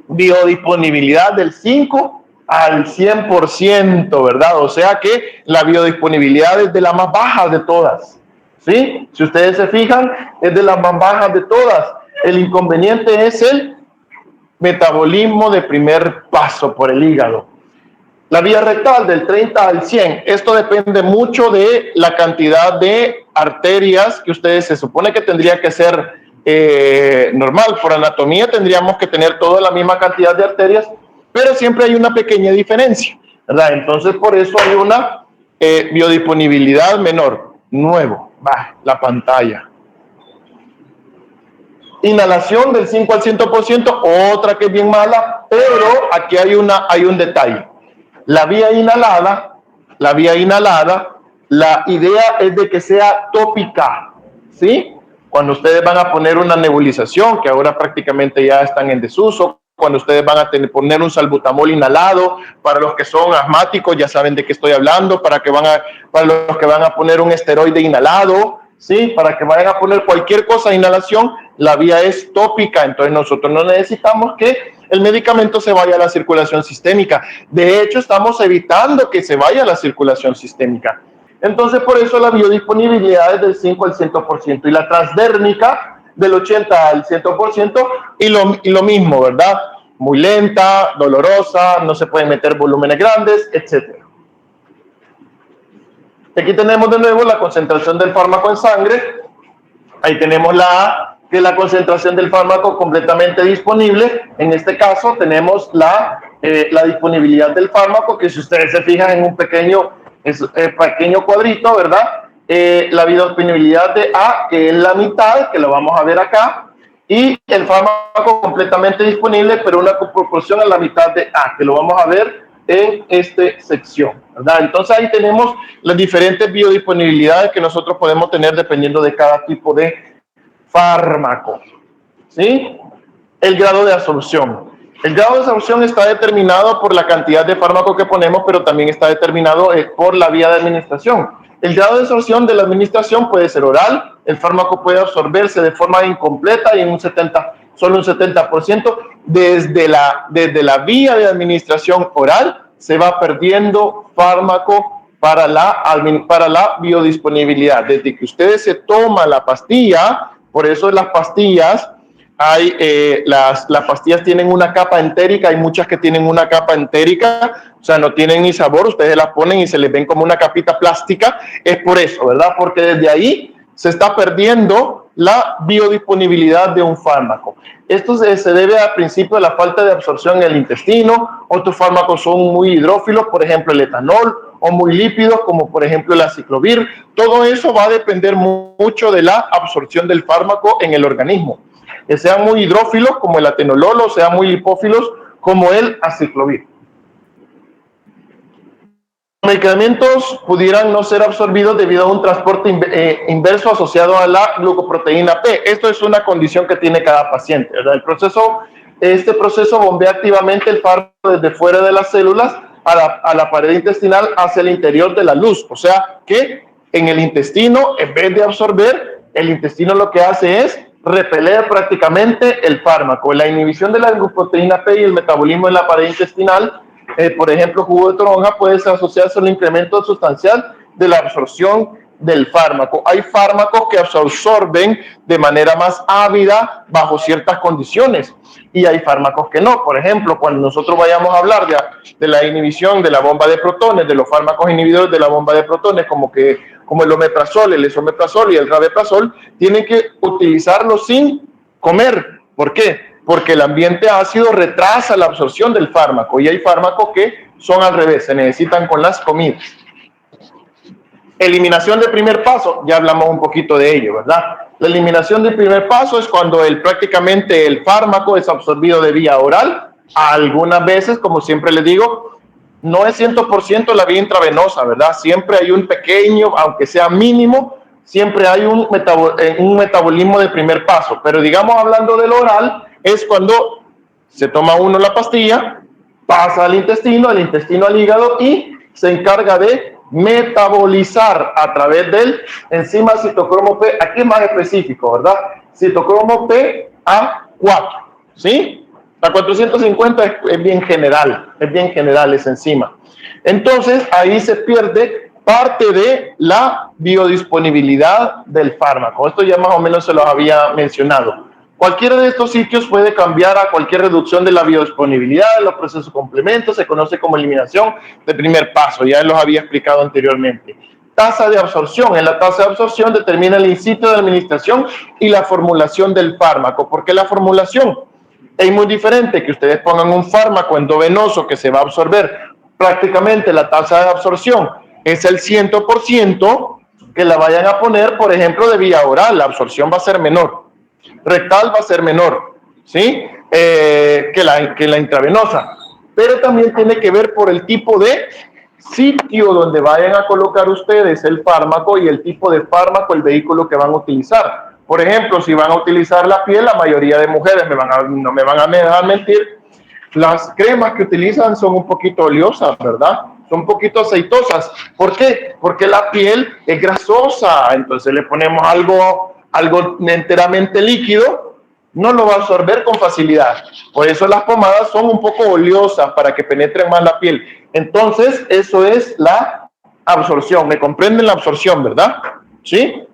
S1: biodisponibilidad del 5 al 100%, ¿verdad? O sea que la biodisponibilidad es de las más bajas de todas, ¿sí? Si ustedes se fijan, es de las más bajas de todas. El inconveniente es el metabolismo de primer paso por el hígado. La vía rectal del 30 al 100, esto depende mucho de la cantidad de arterias que ustedes se supone que tendría que ser normal. Por anatomía tendríamos que tener toda la misma cantidad de arterias, pero siempre hay una pequeña diferencia, ¿verdad? Entonces por eso hay una biodisponibilidad menor. Nuevo, va, la pantalla. Inhalación del 5 al 100%, otra que es bien mala, pero aquí hay un detalle. La vía inhalada, la idea es de que sea tópica, ¿sí? Cuando ustedes van a poner una nebulización, que ahora prácticamente ya están en desuso, cuando ustedes van a poner un salbutamol inhalado, para los que son asmáticos ya saben de qué estoy hablando, para los que van a poner un esteroide inhalado, ¿sí? Para que vayan a poner cualquier cosa de inhalación, la vía es tópica, entonces nosotros no necesitamos que el medicamento se vaya a la circulación sistémica. De hecho, estamos evitando que se vaya a la circulación sistémica. Entonces, por eso la biodisponibilidad es del 5 al 100% y la transdérmica del 80 al 100% y lo mismo, ¿verdad? Muy lenta, dolorosa, no se pueden meter volúmenes grandes, etc. Aquí tenemos de nuevo la concentración del fármaco en sangre. Ahí tenemos que es la concentración del fármaco completamente disponible. En este caso tenemos la disponibilidad del fármaco, que si ustedes se fijan en un pequeño cuadrito, ¿verdad? La biodisponibilidad de A, que es la mitad, que lo vamos a ver acá, y el fármaco completamente disponible, pero una proporción a la mitad de A, que lo vamos a ver en esta sección, ¿verdad? Entonces ahí tenemos las diferentes biodisponibilidades que nosotros podemos tener dependiendo de cada tipo de fármaco, ¿sí? El grado de absorción. El grado de absorción está determinado por la cantidad de fármaco que ponemos, pero también está determinado por la vía de administración. El grado de absorción de la administración puede ser oral, el fármaco puede absorberse de forma incompleta y en solo un 70%. Desde la vía de administración oral se va perdiendo fármaco para la biodisponibilidad. Desde que ustedes se toman la pastilla, por eso las pastillas, las pastillas tienen una capa entérica, hay muchas que tienen una capa entérica, o sea, no tienen ni sabor, ustedes las ponen y se les ven como una capita plástica, es por eso, ¿verdad? Porque desde ahí se está perdiendo la biodisponibilidad de un fármaco. Esto se debe al principio de la falta de absorción en el intestino. Otros fármacos son muy hidrófilos, por ejemplo el etanol, o muy lípidos, como por ejemplo el aciclovir. Todo eso va a depender mucho de la absorción del fármaco en el organismo. Que sean muy hidrófilos, como el atenolol, o sean muy lipófilos, como el aciclovir. Los medicamentos pudieran no ser absorbidos debido a un transporte inverso asociado a la glucoproteína P. Esto es una condición que tiene cada paciente, ¿verdad? Este proceso bombea activamente el fármaco desde fuera de las células a la pared intestinal hacia el interior de la luz. O sea que en el intestino, en vez de absorber, el intestino lo que hace es repeler prácticamente el fármaco. La inhibición de la glucoproteína P y el metabolismo en la pared intestinal, por ejemplo, jugo de toronja, puede asociarse a un incremento sustancial de la absorción del fármaco. Hay fármacos que se absorben de manera más ávida bajo ciertas condiciones y hay fármacos que no. Por ejemplo, cuando nosotros vayamos a hablar de la inhibición de la bomba de protones, de los fármacos inhibidores de la bomba de protones, como el omeprazol, el esomeprazol y el rabeprazol, tienen que utilizarlo sin comer. ¿Por qué? Porque el ambiente ácido retrasa la absorción del fármaco y hay fármacos que son al revés, se necesitan con las comidas. Eliminación de primer paso, ya hablamos un poquito de ello, ¿verdad? La eliminación del primer paso es cuando prácticamente el fármaco es absorbido de vía oral. Algunas veces, como siempre les digo, no es 100% la vía intravenosa, ¿verdad? Siempre hay un pequeño, aunque sea mínimo, siempre hay un metabolismo de primer paso. Pero digamos, hablando del oral, es cuando se toma uno la pastilla, pasa al intestino al hígado y se encarga de metabolizar a través del enzima citocromo P, aquí es más específico, ¿verdad? Citocromo P A4, ¿sí? La 450 es bien general, es encima. Entonces, ahí se pierde parte de la biodisponibilidad del fármaco. Esto ya más o menos se los había mencionado. Cualquiera de estos sitios puede cambiar a cualquier reducción de la biodisponibilidad de los procesos complementos, se conoce como eliminación de primer paso, ya los había explicado anteriormente. Tasa de absorción. En la tasa de absorción determina el sitio de administración y la formulación del fármaco. ¿Por qué la formulación? Es muy diferente que ustedes pongan un fármaco endovenoso que se va a absorber. Prácticamente la tasa de absorción es el 100% que la vayan a poner, por ejemplo, de vía oral. La absorción va a ser menor. Rectal va a ser menor, ¿sí? Que la intravenosa. Pero también tiene que ver por el tipo de sitio donde vayan a colocar ustedes el fármaco y el tipo de fármaco, el vehículo que van a utilizar. Por ejemplo, si van a utilizar la piel, la mayoría de mujeres no me van a dejar mentir, las cremas que utilizan son un poquito oleosas, ¿verdad? Son un poquito aceitosas. ¿Por qué? Porque la piel es grasosa, entonces le ponemos algo enteramente líquido, no lo va a absorber con facilidad. Por eso las pomadas son un poco oleosas para que penetren más la piel. Entonces, eso es la absorción. ¿Me comprenden la absorción, verdad? ¿Sí?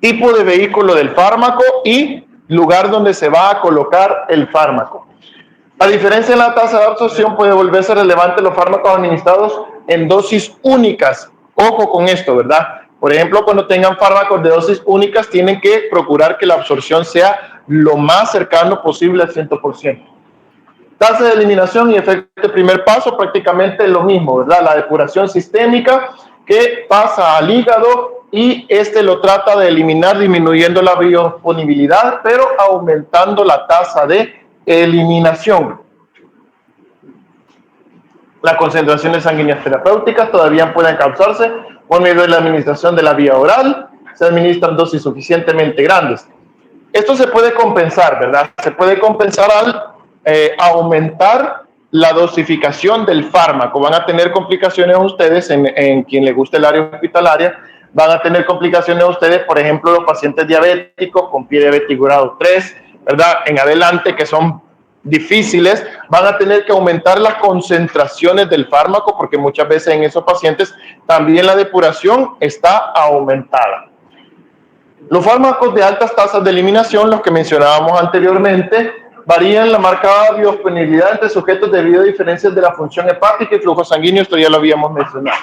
S1: Tipo de vehículo del fármaco y lugar donde se va a colocar el fármaco. A diferencia de la tasa de absorción, puede volverse relevante los fármacos administrados en dosis únicas. Ojo con esto, ¿verdad? Por ejemplo, cuando tengan fármacos de dosis únicas, tienen que procurar que la absorción sea lo más cercano posible al 100%. Tasa de eliminación y efecto de primer paso, prácticamente lo mismo, ¿verdad? La depuración sistémica que pasa al hígado y lo trata de eliminar disminuyendo la biodisponibilidad, pero aumentando la tasa de eliminación. Las concentraciones sanguíneas terapéuticas todavía pueden causarse por medio de la administración de la vía oral. Se administran dosis suficientemente grandes. Esto se puede compensar, ¿verdad? Se puede compensar al aumentar la dosificación del fármaco. Van a tener complicaciones ustedes, en quien le guste el área hospitalaria, van a tener complicaciones ustedes, por ejemplo, los pacientes diabéticos con pie diabético grado 3, ¿verdad? En adelante, que son difíciles, van a tener que aumentar las concentraciones del fármaco porque muchas veces en esos pacientes también la depuración está aumentada. Los fármacos de altas tasas de eliminación, los que mencionábamos anteriormente, varían la marcada biodisponibilidad entre sujetos debido a diferencias de la función hepática y flujo sanguíneo, esto ya lo habíamos mencionado.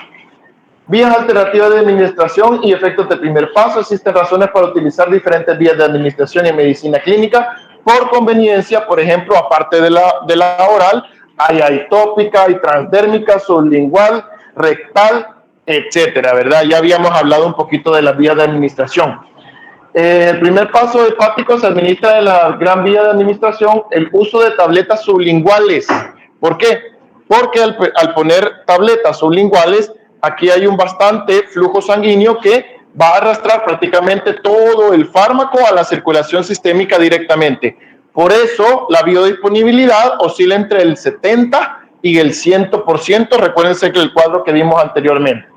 S1: Vías alternativas de administración y efectos de primer paso. Existen razones para utilizar diferentes vías de administración en medicina clínica por conveniencia. Por ejemplo, aparte de la oral, hay tópica, hay transdérmica, sublingual, rectal, etcétera, ¿verdad? Ya habíamos hablado un poquito de las vías de administración. El primer paso hepático se administra en la gran vía de administración, el uso de tabletas sublinguales. ¿Por qué? Porque al poner tabletas sublinguales, aquí hay un bastante flujo sanguíneo que va a arrastrar prácticamente todo el fármaco a la circulación sistémica directamente. Por eso la biodisponibilidad oscila entre el 70 y el 100%. Recuérdense que el cuadro que vimos anteriormente.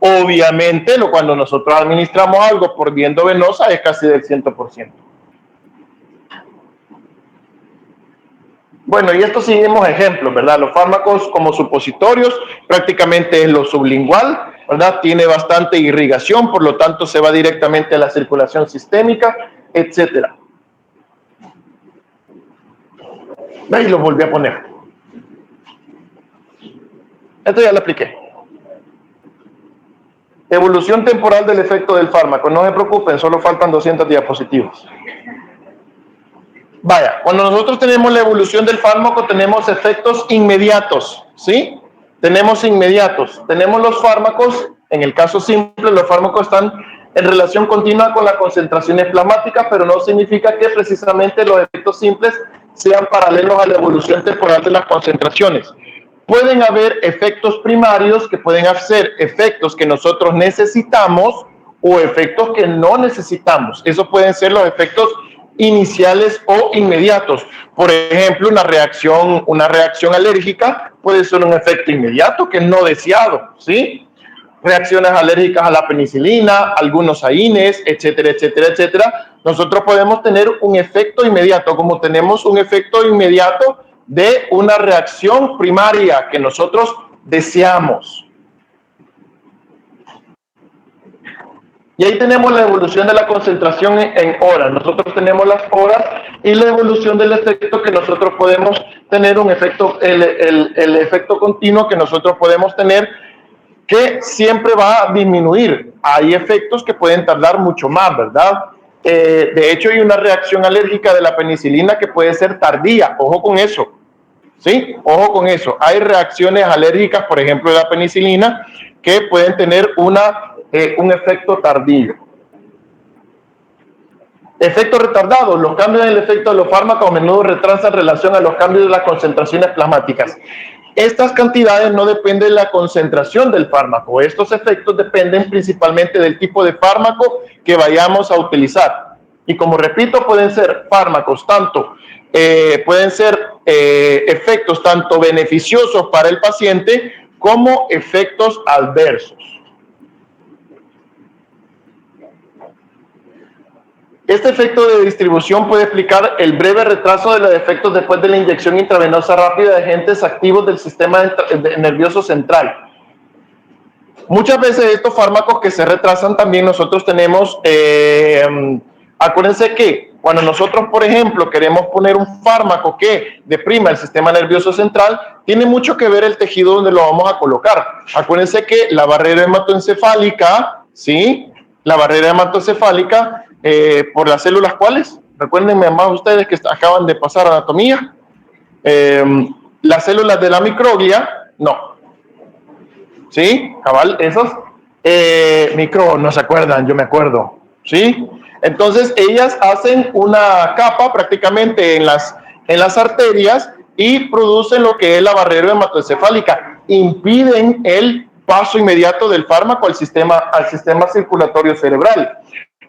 S1: Obviamente, cuando nosotros administramos algo por vía endovenosa es casi del 100%. Bueno, y esto seguimos ejemplos, ¿verdad? Los fármacos como supositorios, prácticamente es lo sublingual, ¿verdad? Tiene bastante irrigación, por lo tanto se va directamente a la circulación sistémica, etcétera. Ahí lo volví a poner. Esto ya lo apliqué. Evolución temporal del efecto del fármaco. No se preocupen, solo faltan 200 diapositivas. Vaya, cuando nosotros tenemos la evolución del fármaco, tenemos efectos inmediatos, ¿sí? Tenemos inmediatos. Tenemos los fármacos, en el caso simple, los fármacos están en relación continua con las concentraciones plasmáticas, pero no significa que precisamente los efectos simples sean paralelos a la evolución temporal de las concentraciones. Pueden haber efectos primarios que pueden ser efectos que nosotros necesitamos o efectos que no necesitamos. Esos pueden ser los efectos iniciales o inmediatos. Por ejemplo, una reacción alérgica puede ser un efecto inmediato que es no deseado, ¿sí? Reacciones alérgicas a la penicilina, algunos AINES, etcétera, etcétera, etcétera, nosotros podemos tener un efecto inmediato, como tenemos un efecto inmediato de una reacción primaria que nosotros deseamos. Y ahí tenemos la evolución de la concentración en horas. Nosotros tenemos las horas y la evolución del efecto que nosotros podemos tener, un efecto, el efecto continuo que nosotros podemos tener, que siempre va a disminuir. Hay efectos que pueden tardar mucho más, ¿verdad? De hecho, hay una reacción alérgica de la penicilina que puede ser tardía. Ojo con eso. ¿Sí? Ojo con eso. Hay reacciones alérgicas, por ejemplo, de la penicilina, que pueden tener un efecto tardío. Efectos retardados. Los cambios en el efecto de los fármacos a menudo retrasan en relación a los cambios de las concentraciones plasmáticas. Estas cantidades no dependen de la concentración del fármaco. Estos efectos dependen principalmente del tipo de fármaco que vayamos a utilizar. Y como repito, pueden ser fármacos efectos tanto beneficiosos para el paciente como efectos adversos. Este efecto de distribución puede explicar el breve retraso de los efectos después de la inyección intravenosa rápida de agentes activos del sistema nervioso central. Muchas veces estos fármacos que se retrasan también nosotros tenemos, acuérdense que cuando nosotros, por ejemplo, queremos poner un fármaco que deprima el sistema nervioso central, tiene mucho que ver el tejido donde lo vamos a colocar. Acuérdense que la barrera hematoencefálica, ¿sí? La barrera hematoencefálica, por las células, ¿cuáles? Recuérdenme más ustedes que acaban de pasar anatomía. Las células de la microglia, no. ¿Sí? Cabal, esos. No se acuerdan, yo me acuerdo. ¿Sí? Entonces, ellas hacen una capa prácticamente en las arterias y producen lo que es la barrera hematoencefálica. Impiden el paso inmediato del fármaco al sistema circulatorio cerebral.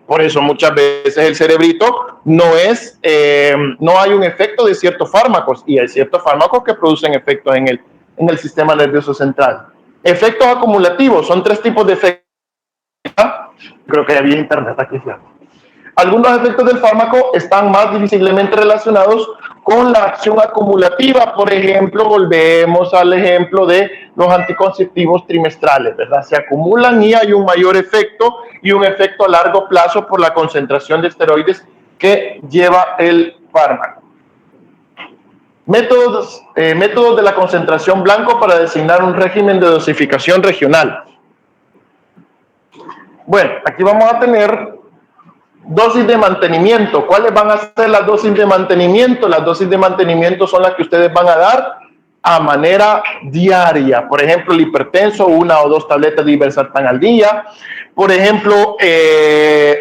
S1: Por eso muchas veces el cerebrito no hay un efecto de ciertos fármacos, y hay ciertos fármacos que producen efectos en el sistema nervioso central. Efectos acumulativos, son 3 tipos de efectos. Creo que había internet aquí, ¿cierto? Algunos efectos del fármaco están más dificilmente relacionados con la acción acumulativa. Por ejemplo, volvemos al ejemplo de los anticonceptivos trimestrales, ¿verdad? Se acumulan y hay un mayor efecto, y un efecto a largo plazo por la concentración de esteroides que lleva el fármaco. Métodos de la concentración blanco para designar un régimen de dosificación regional. Bueno, aquí vamos a tener dosis de mantenimiento. ¿Cuáles van a ser las dosis de mantenimiento? Las dosis de mantenimiento son las que ustedes van a dar a manera diaria. Por ejemplo, el hipertenso, 1 o 2 tabletas de irbesartán al día. Por ejemplo,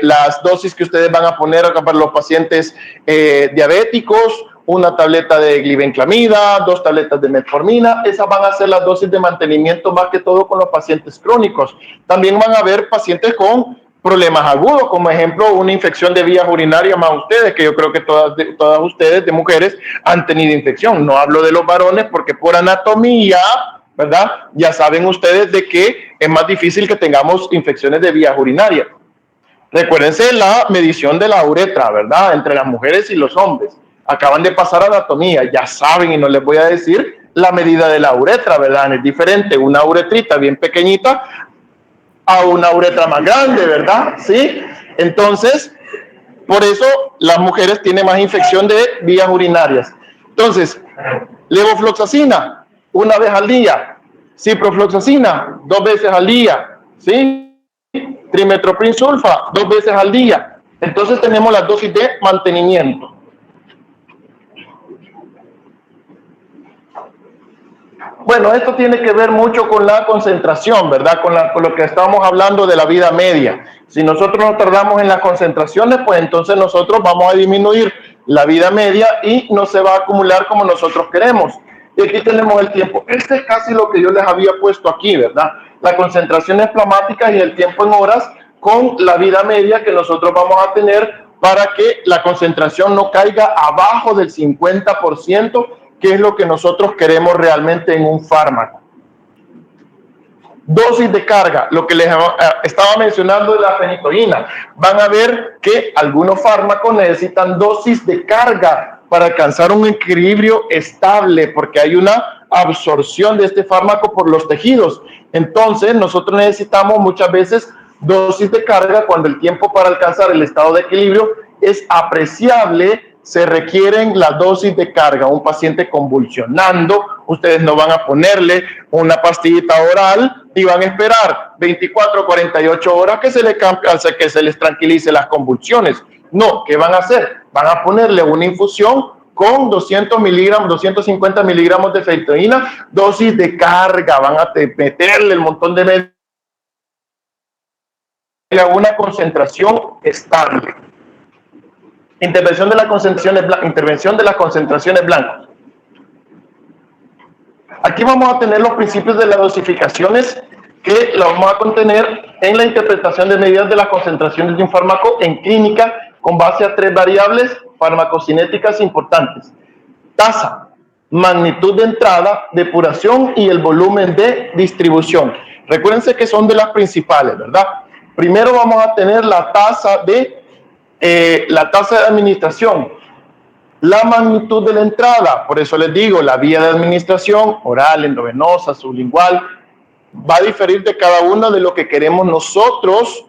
S1: las dosis que ustedes van a poner acá para los pacientes diabéticos, 1 tableta de glibenclamida, 2 tabletas de metformina. Esas van a ser las dosis de mantenimiento, más que todo con los pacientes crónicos. También van a haber pacientes con problemas agudos, como ejemplo una infección de vías urinarias, más ustedes, que yo creo que todas ustedes de mujeres han tenido infección. No hablo de los varones porque por anatomía, ¿verdad? Ya saben ustedes de que es más difícil que tengamos infecciones de vías urinarias. Recuérdense la medición de la uretra, ¿verdad? Entre las mujeres y los hombres. Acaban de pasar anatomía, ya saben, y no les voy a decir la medida de la uretra, ¿verdad? Es diferente una uretrita bien pequeñita a una uretra más grande, ¿verdad? ¿Sí? Entonces, por eso las mujeres tienen más infección de vías urinarias. Entonces, levofloxacina, 1 vez al día. Ciprofloxacina, 2 veces al día. ¿Sí? Trimethoprim sulfa, 2 veces al día. Entonces tenemos las dosis de mantenimiento. Bueno, esto tiene que ver mucho con la concentración, ¿verdad? Con lo que estamos hablando de la vida media. Si nosotros nos tardamos en las concentraciones, pues entonces nosotros vamos a disminuir la vida media y no se va a acumular como nosotros queremos. Y aquí tenemos el tiempo. Este es casi lo que yo les había puesto aquí, ¿verdad? Las concentraciones plasmáticas y el tiempo en horas con la vida media que nosotros vamos a tener para que la concentración no caiga abajo del 50%, que es lo que nosotros queremos realmente en un fármaco. Dosis de carga, lo que les estaba mencionando de la fenitoína. Van a ver que algunos fármacos necesitan dosis de carga para alcanzar un equilibrio estable, porque hay una absorción de este fármaco por los tejidos. Entonces, nosotros necesitamos muchas veces dosis de carga cuando el tiempo para alcanzar el estado de equilibrio es apreciable. Se requieren la dosis de carga. Un paciente convulsionando, ustedes no van a ponerle una pastillita oral y van a esperar 24 o 48 horas que se les tranquilice las convulsiones. No, ¿qué van a hacer? Van a ponerle una infusión con 200 miligramos, 250 miligramos de fenitoína, dosis de carga. Van a meterle el montón de medios a una concentración estable. Intervención de las concentraciones blancas. Aquí vamos a tener los principios de las dosificaciones que los vamos a contener en la interpretación de medidas de las concentraciones de un fármaco en clínica con base a 3 variables farmacocinéticas importantes: tasa, magnitud de entrada, depuración y el volumen de distribución. Recuérdense que son de las principales, ¿verdad? Primero vamos a tener la tasa de administración, la magnitud de la entrada. Por eso les digo, la vía de administración, oral, endovenosa, sublingual, va a diferir de cada uno de lo que queremos nosotros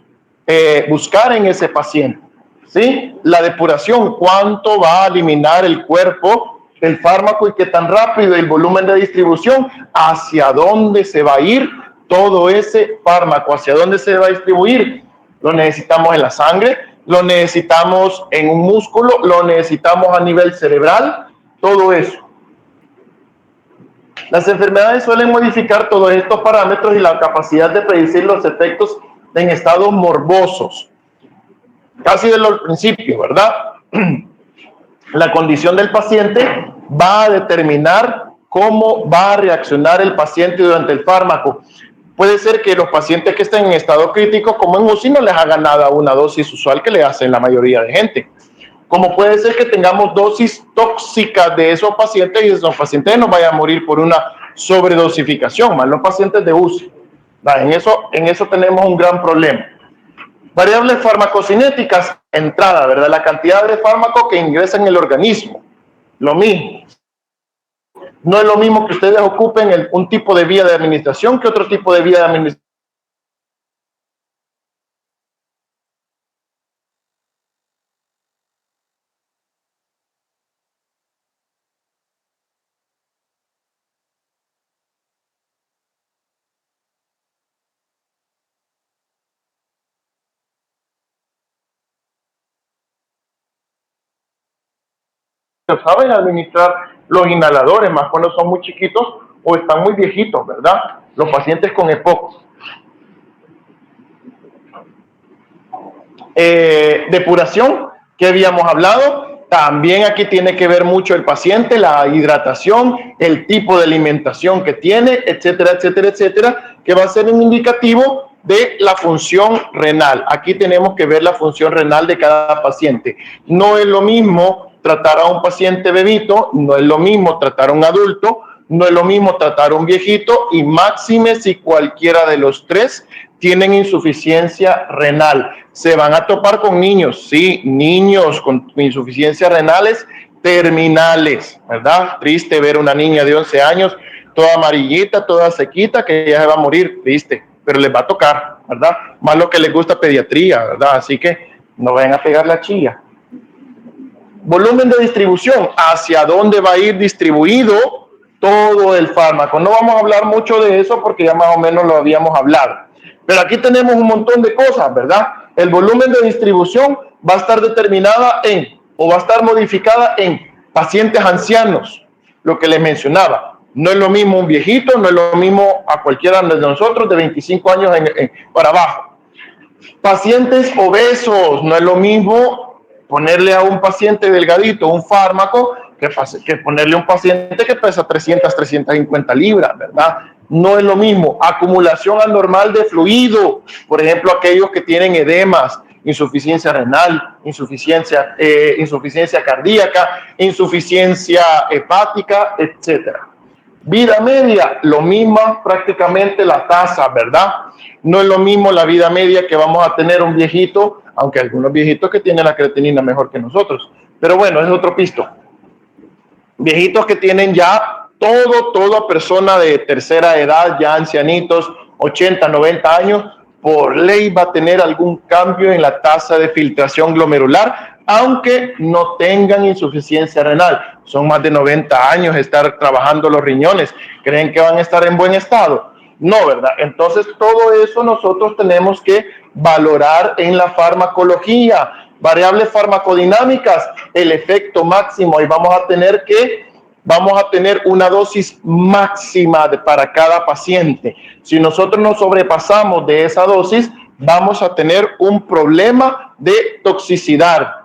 S1: buscar en ese paciente, ¿sí? La depuración, cuánto va a eliminar el cuerpo el fármaco y qué tan rápido, el volumen de distribución, hacia dónde se va a ir todo ese fármaco, hacia dónde se va a distribuir. Lo necesitamos en la sangre, lo necesitamos en un músculo, lo necesitamos a nivel cerebral, todo eso. Las enfermedades suelen modificar todos estos parámetros y la capacidad de predecir los efectos en estados morbosos. Casi de los principios, ¿verdad? La condición del paciente va a determinar cómo va a reaccionar el paciente durante el fármaco. Puede ser que los pacientes que estén en estado crítico, como en UCI, no les hagan nada una dosis usual que le hacen la mayoría de gente. Como puede ser que tengamos dosis tóxicas de esos pacientes y esos pacientes nos vayan a morir por una sobredosificación, más los pacientes de UCI. En eso tenemos un gran problema. Variables farmacocinéticas, entrada, ¿verdad? La cantidad de fármaco que ingresa en el organismo. Lo mismo. No es lo mismo que ustedes ocupen un tipo de vía de administración que otro tipo de vía de administración. Saben administrar los inhaladores, más cuando son muy chiquitos o están muy viejitos, ¿verdad? Los pacientes con EPOC. Depuración, que habíamos hablado, también aquí tiene que ver mucho el paciente, la hidratación, el tipo de alimentación que tiene, etcétera, etcétera, etcétera, que va a ser un indicativo de la función renal. Aquí tenemos que ver la función renal de cada paciente. No es lo mismo tratar a un paciente bebito, no es lo mismo tratar a un adulto, no es lo mismo tratar a un viejito, y máxime si cualquiera de los tres tienen insuficiencia renal. Se van a topar con niños, sí, niños con insuficiencias renales terminales, ¿verdad? Triste ver una niña de 11 años, toda amarillita, toda sequita, que ya se va a morir, triste, pero les va a tocar, ¿verdad? Más lo que les gusta pediatría, ¿verdad? Así que no vayan a pegar la chilla. Volumen de distribución, hacia dónde va a ir distribuido todo el fármaco. No vamos a hablar mucho de eso porque ya más o menos lo habíamos hablado. Pero aquí tenemos un montón de cosas, ¿verdad? El volumen de distribución va a estar determinada va a estar modificada en pacientes ancianos, lo que les mencionaba. No es lo mismo un viejito, no es lo mismo a cualquiera de nosotros de 25 años para abajo. Pacientes obesos, no es lo mismo ponerle a un paciente delgadito un fármaco que ponerle a un paciente que pesa 350 libras, ¿verdad? No es lo mismo. Acumulación anormal de fluido, por ejemplo, aquellos que tienen edemas, insuficiencia renal, insuficiencia cardíaca, insuficiencia hepática, etcétera. Vida media, lo mismo prácticamente la tasa, ¿verdad? No es lo mismo la vida media que vamos a tener un viejito, aunque algunos viejitos que tienen la creatinina mejor que nosotros. Pero bueno, es otro pisto. Viejitos que tienen ya toda persona de tercera edad, ya ancianitos, 80, 90 años, por ley va a tener algún cambio en la tasa de filtración glomerular, aunque no tengan insuficiencia renal. Son más de 90 años estar trabajando los riñones. ¿Creen que van a estar en buen estado? No, ¿verdad? Entonces todo eso nosotros tenemos que valorar en la farmacología. Variables farmacodinámicas, el efecto máximo, y vamos a tener una dosis máxima para cada paciente. Si nosotros nos sobrepasamos de esa dosis, vamos a tener un problema de toxicidad.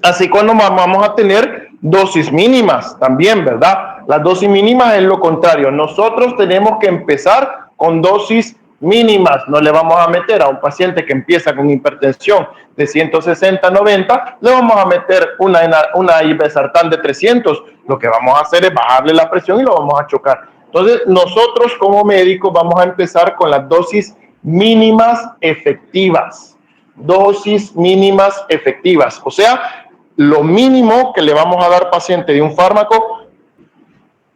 S1: Así cuando vamos a tener dosis mínimas también, ¿verdad? Las dosis mínimas es lo contrario. Nosotros tenemos que empezar con dosis mínimas. No le vamos a meter a un paciente que empieza con hipertensión de 160/90, le vamos a meter una irbesartán de 300. Lo que vamos a hacer es bajarle la presión y lo vamos a chocar. Entonces, nosotros como médicos vamos a empezar con las dosis mínimas efectivas. Dosis mínimas efectivas. O sea, lo mínimo que le vamos a dar al paciente de un fármaco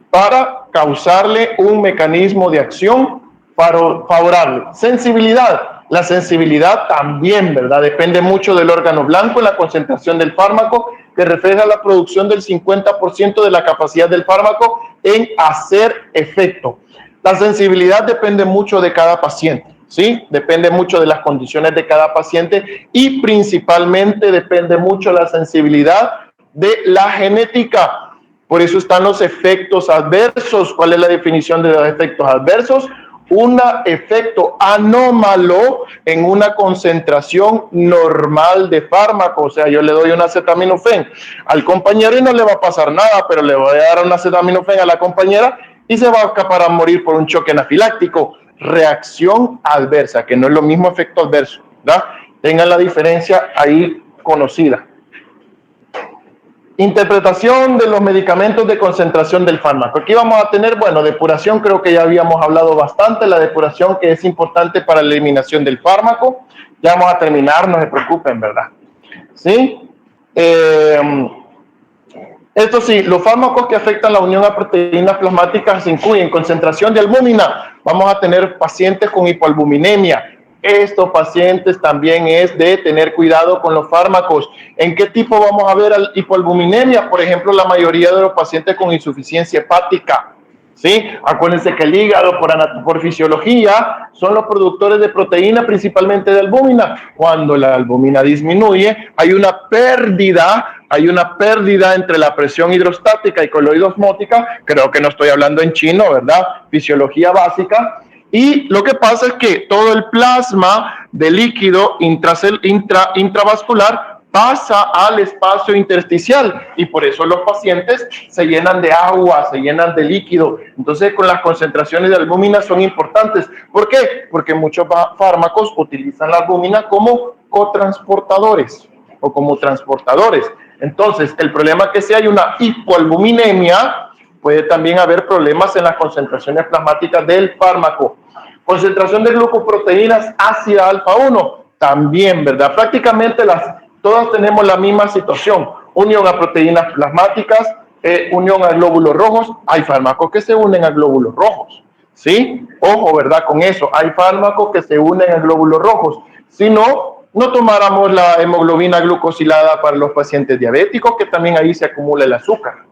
S1: para causarle un mecanismo de acción favorable. Sensibilidad. La sensibilidad también, ¿verdad? Depende mucho del órgano blanco en la concentración del fármaco, que refleja la producción del 50% de la capacidad del fármaco en hacer efecto. La sensibilidad depende mucho de cada paciente, ¿sí? Depende mucho de las condiciones de cada paciente y principalmente depende mucho la sensibilidad de la genética. Por eso están los efectos adversos. ¿Cuál es la definición de los efectos adversos? Un efecto anómalo en una concentración normal de fármaco. O sea, yo le doy un acetaminofén al compañero y no le va a pasar nada, pero le voy a dar un acetaminofén a la compañera y se va a escapar a morir por un choque anafiláctico. Reacción adversa, que no es lo mismo efecto adverso, ¿verdad? Tengan la diferencia ahí conocida. Interpretación de los medicamentos de concentración del fármaco. Aquí vamos a tener, bueno, depuración, creo que ya habíamos hablado bastante, la depuración que es importante para la eliminación del fármaco. Ya vamos a terminar, no se preocupen, ¿verdad? ¿Sí? Esto sí, los fármacos que afectan la unión a proteínas plasmáticas incluyen concentración de albúmina. Vamos a tener pacientes con hipoalbuminemia. Estos pacientes también es de tener cuidado con los fármacos. ¿En qué tipo vamos a ver hipoalbuminemia? Por ejemplo, la mayoría de los pacientes con insuficiencia hepática. ¿Sí? Acuérdense que el hígado, por fisiología, son los productores de proteína, principalmente de albúmina. Cuando la albúmina disminuye, hay una pérdida entre la presión hidrostática y coloidosmótica. Creo que no estoy hablando en chino, ¿verdad? Fisiología básica. Y lo que pasa es que todo el plasma de líquido intravascular pasa al espacio intersticial y por eso los pacientes se llenan de agua, se llenan de líquido. Entonces, con las concentraciones de albúmina son importantes. ¿Por qué? Porque muchos fármacos utilizan la albúmina como cotransportadores o como transportadores. Entonces, el problema es que si hay una hipoalbuminemia, puede también haber problemas en las concentraciones plasmáticas del fármaco. Concentración de glucoproteínas ácida alfa 1, también, ¿verdad? Prácticamente todas tenemos la misma situación. Unión a proteínas plasmáticas, unión a glóbulos rojos. Hay fármacos que se unen a glóbulos rojos, ¿sí? Ojo, ¿verdad? Con eso, hay fármacos que se unen a glóbulos rojos. Si no, no tomáramos la hemoglobina glucosilada para los pacientes diabéticos, que también ahí se acumula el azúcar.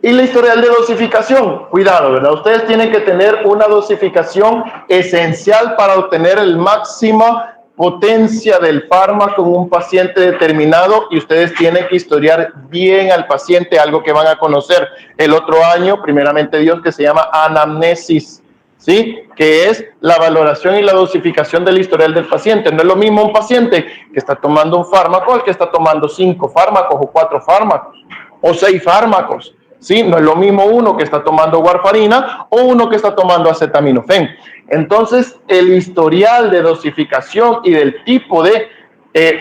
S1: Y la historial de dosificación, cuidado, ¿verdad? Ustedes tienen que tener una dosificación esencial para obtener el máxima potencia del fármaco en un paciente determinado y ustedes tienen que historiar bien al paciente, algo que van a conocer el otro año, primeramente Dios, que se llama anamnesis, ¿sí? Que es la valoración y la dosificación del historial del paciente. No es lo mismo un paciente que está tomando un fármaco al que está tomando 5 fármacos o 4 fármacos o 6 fármacos. ¿Sí? No es lo mismo uno que está tomando warfarina o uno que está tomando acetaminofén. Entonces, el historial de dosificación y del tipo de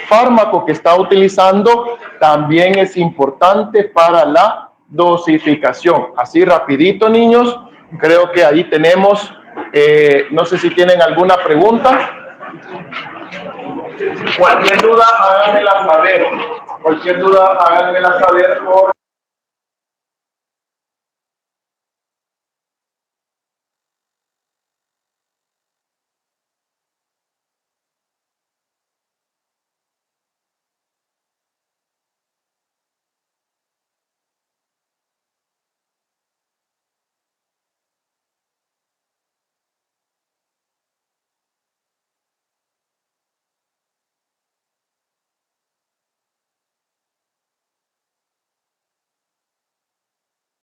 S1: fármaco que está utilizando también es importante para la dosificación. Así rapidito, niños, creo que ahí tenemos, no sé si tienen alguna pregunta. Cualquier duda, háganmela saber. Cualquier duda, háganmela saber por